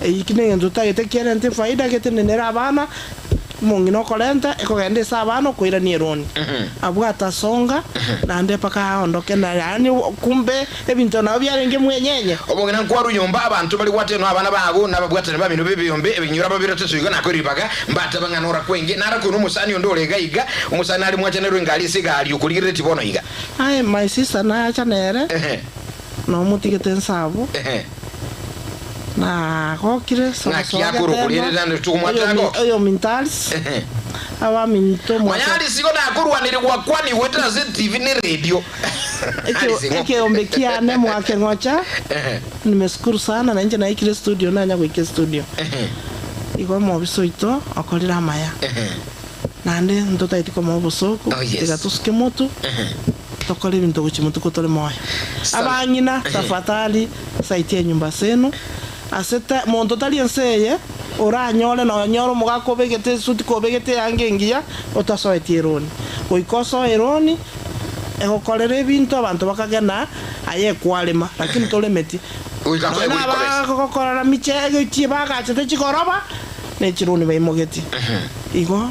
ikine nzo tagete kerente faida ketenenera abana mongino kolenta ekogende sabano koira nieroni abwata songa nande paka ondoke na yani kumbe ebintu na byarenge mwenyenye obongena nkwaru nyomba abantu bali wate no abana bago nababwata ne babino bibiyombe ebinyura babiro teso igana koribaga mbata banganora kwenge nara kuno musani ondole gaiga umusani ali mwachenerwe ngali sigali ukulire tibono iga my sister na chanere no mutigete nsabo na kokire so ngakia kurukulire nande tukumwatago ayo mintals awa minto mwanyali siko na kurwanire kwa kwani wetera ze TV ni radio ekeombe kiane mwake ngocha nimeshukuru sana na nje na ikile studio na nya kwike studio iko mo bisoito akolira maya nande ndota itiko mo bosoko tigatuske moto tokole bintu kuchimutu kotole moya abanyina tafadhali saitie nyumba senu aseta monto tali enseye ora nyole no nyoro mugako begete suti ko begete yangengia otasoetie roni oikoso eroni ekokolere bintu abantu bakagena aye kwalema lakini tolemeti uikakora michego chibaga chete chikoroba ne chiruni baimogeti igo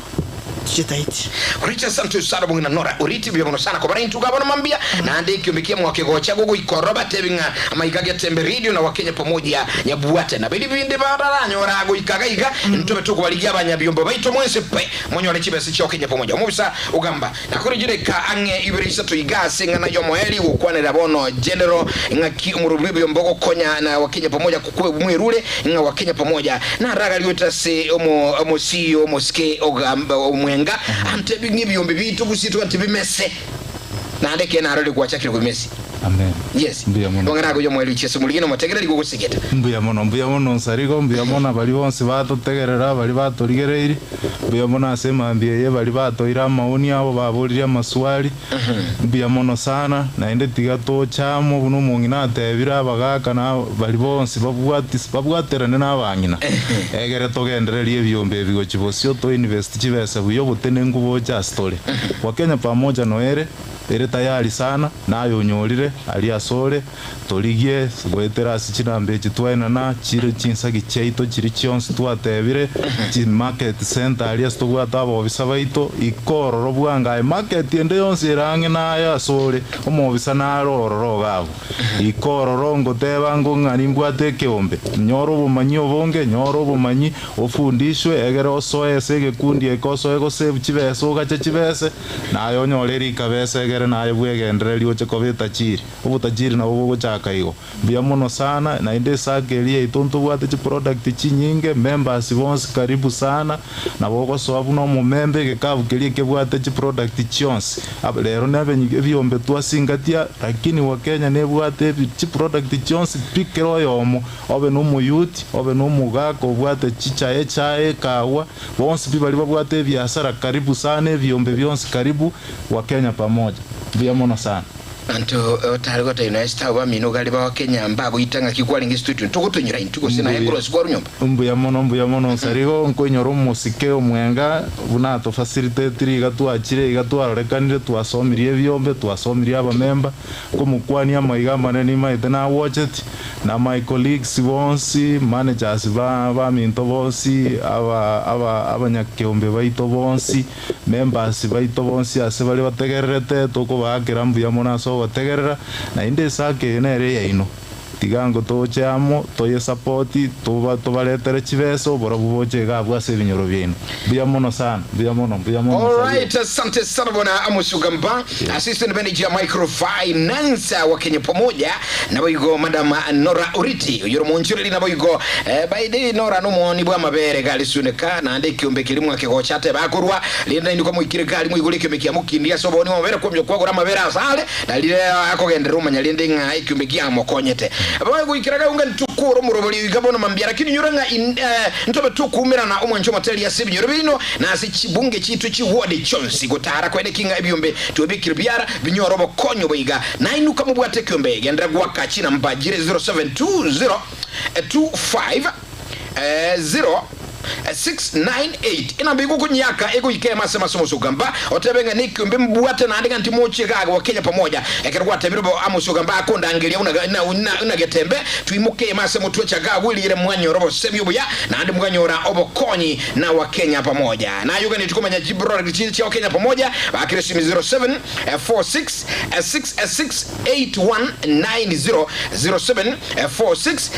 chitaiti Richa santu sana bungina Nora Uriti biyono sana kwa bari ntuga bana mambia na ande kiumbikia mwake gocha gogo ikoroba tebinga ama ikage tembe radio na wakenya pamoja nyabuate na bili bindi badala nyora go ikagaiga ntobe tuko baligia abanyabyombo baito mwense pe monyo alechibese cyo kenya pamoja mubisa ugamba na kuri jireka ange ibirisa to igase ngana yo moeli ukwanira bono general ngaki umurubibi yombogo konya na wakenya pamoja kukwe mwirule nga wakenya pamoja na raga liotase omo CEO moske ogamba omwenga ante bingi byombe bitu kusitu ante bimese na ndeke na role kwa chakire kumesi. Amen. Yes. Bongana ko yo mweli cheso muligino mategera liko kusigeta. Mbuya mono nsarigo mbuya mono bali bonse batotegerera bali batorigereiri mbuya mono asema mbiye bali batoira maoni abo baburira maswali mbuya mono sana na ende tigato chamo buno mungina atebira bagaka na bali bonse babwaterane n'abanyina egere togendererie byombe bigo chibosio to invest chibesa buyo butene ngubo cha story wakenya pamoja noere ere tayari sana nayo nyorire ali asore toligie gwetera sichirambe chitwaina na chire chinsagi cheito chiri chionse twatebire chi market center ali astogwata abo bisabaito ikororo bwanga market ende yonse irange na ya asore omobisa na rororo gabo ikororo ngoteba ngo ngani mbwate keombe nyoro bumanyi obonge nyoro bumanyi ofundishwe egere osoe sege kundi ekoso ego save chibeso gache chibese nayo nyoreri kabese egere nayo bwegendereri oche kobeta chiri obutajiri na bogo chaka igo bia mono sana na inde sagelia itonto bwate chi product chinyinge members bonse karibu sana na bogo soabu no mumembe gekabukelie kebwate chi product chionse ablero nabe nyige byombe twasingatia lakini wakenya ne bwate chi product chionse pikero yomo obe no muyuti obe no mugako bwate chicha chae kawa bonse bibali babwate biasara karibu sana byombe byonse karibu wakenya pamoja bia mono sana anto tarigota inesta wa minogali ba Kenya mbago itanga kikwali ngistudio tukutunyira intuko sina yakross kwa runyomba mbuya mono sarigo nkoinyoro musike omwenga buna to facilitate gatwachire gatwarekanire twasomirie byombe twasomirie aba member komukwani amaiga maneni maite na watch it na my colleagues bonsi managers ba minto bonsi aba nyakeombe baito bonsi members baito bonsi ase bali bategererete toko bakira mbuya mono bategerera na inde sake nere yaino tigango tochamo toye support tobaletere chiveso bora buboche gabwa sebinyoro byeno bya mono sana all right asante sana bwana Amos Ugamba assistant manager microfinance wa Kenya pamoja na boigo madam Nora Uriti yoro monchiri na boigo baide Nora no moni bwa mabere gali suneka na ande kiombe kilimu akego chate bakurwa linda ndiko mwikire gali mwigulike mekia mukindia so boni mabere kwomyo kwagura mabere asale dalile akogendera umanya linde nga ikiombe kia mokonyete abaye guikiraga unga ntukuro muroboli gabona mambia lakini nyuranga ntobe tukumira na omwancho mateli ya sibi nyorobino na asichibunge chitu chiwode chonsi gotara kwene kinga ebyombe tubikira byara binyorobo konyo boiga na inuka mubwate kyombe gendera gwaka china mbajire 0720 25 0 698 ina bigo kunyaka ego ikema sema somo sugamba otebenga nikumbe mbwate na andika ntimoche gaga wa Kenya pamoja ekerwa tebiro amusugamba akonda angelia una getembe tuimuke masemo tuacha gaga wilire mwanyo robo semyo buya na andi mganyora obo konyi na wa Kenya pamoja na yuga ni tukomanya jibro gichi cha Kenya pamoja bakirisi 07 46 66190 07 46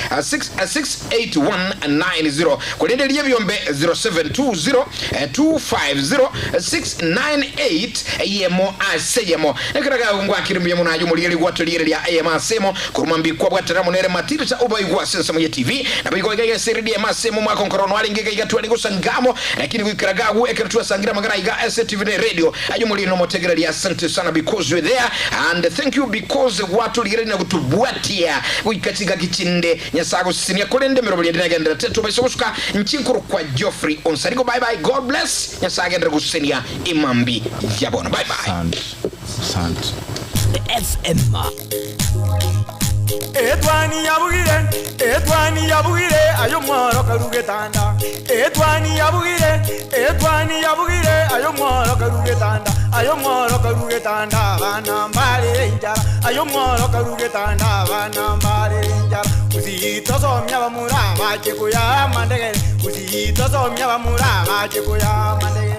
66190 kulende liye 0720 250 698 yemo aseyemo nekaraga ngwa kirimye munayo muliyeli gwatoliyeli lya ayema semo kurumambi kwa bwatara munere matiri cha uba igwa sensa mu TV na bigo igaya seridi ya masemo mwa konkorono ali ngega igatu ali gusangamo lakini wikaraga wu ekeratu sangira magara iga STV radio ayo mulino motegera lya asante sana because we there and thank you because watu liyeli na kutubwatia wikatiga kichinde nyasago sinia kolende merobali ndagenda tetu basosuka nchinkuru kwa Geoffrey Onsarigo bye bye God bless nyasage ndre gusenia imambi yabona bye bye sant FM etwani yabugire ayo mworo karugetanda etwani yabugire ayo mworo karugetanda bana mbale njara ayo mworo karugetanda bana mbale njara uzitosomya bamura bache kuya mandege uzitosomya bamura bache kuya mandege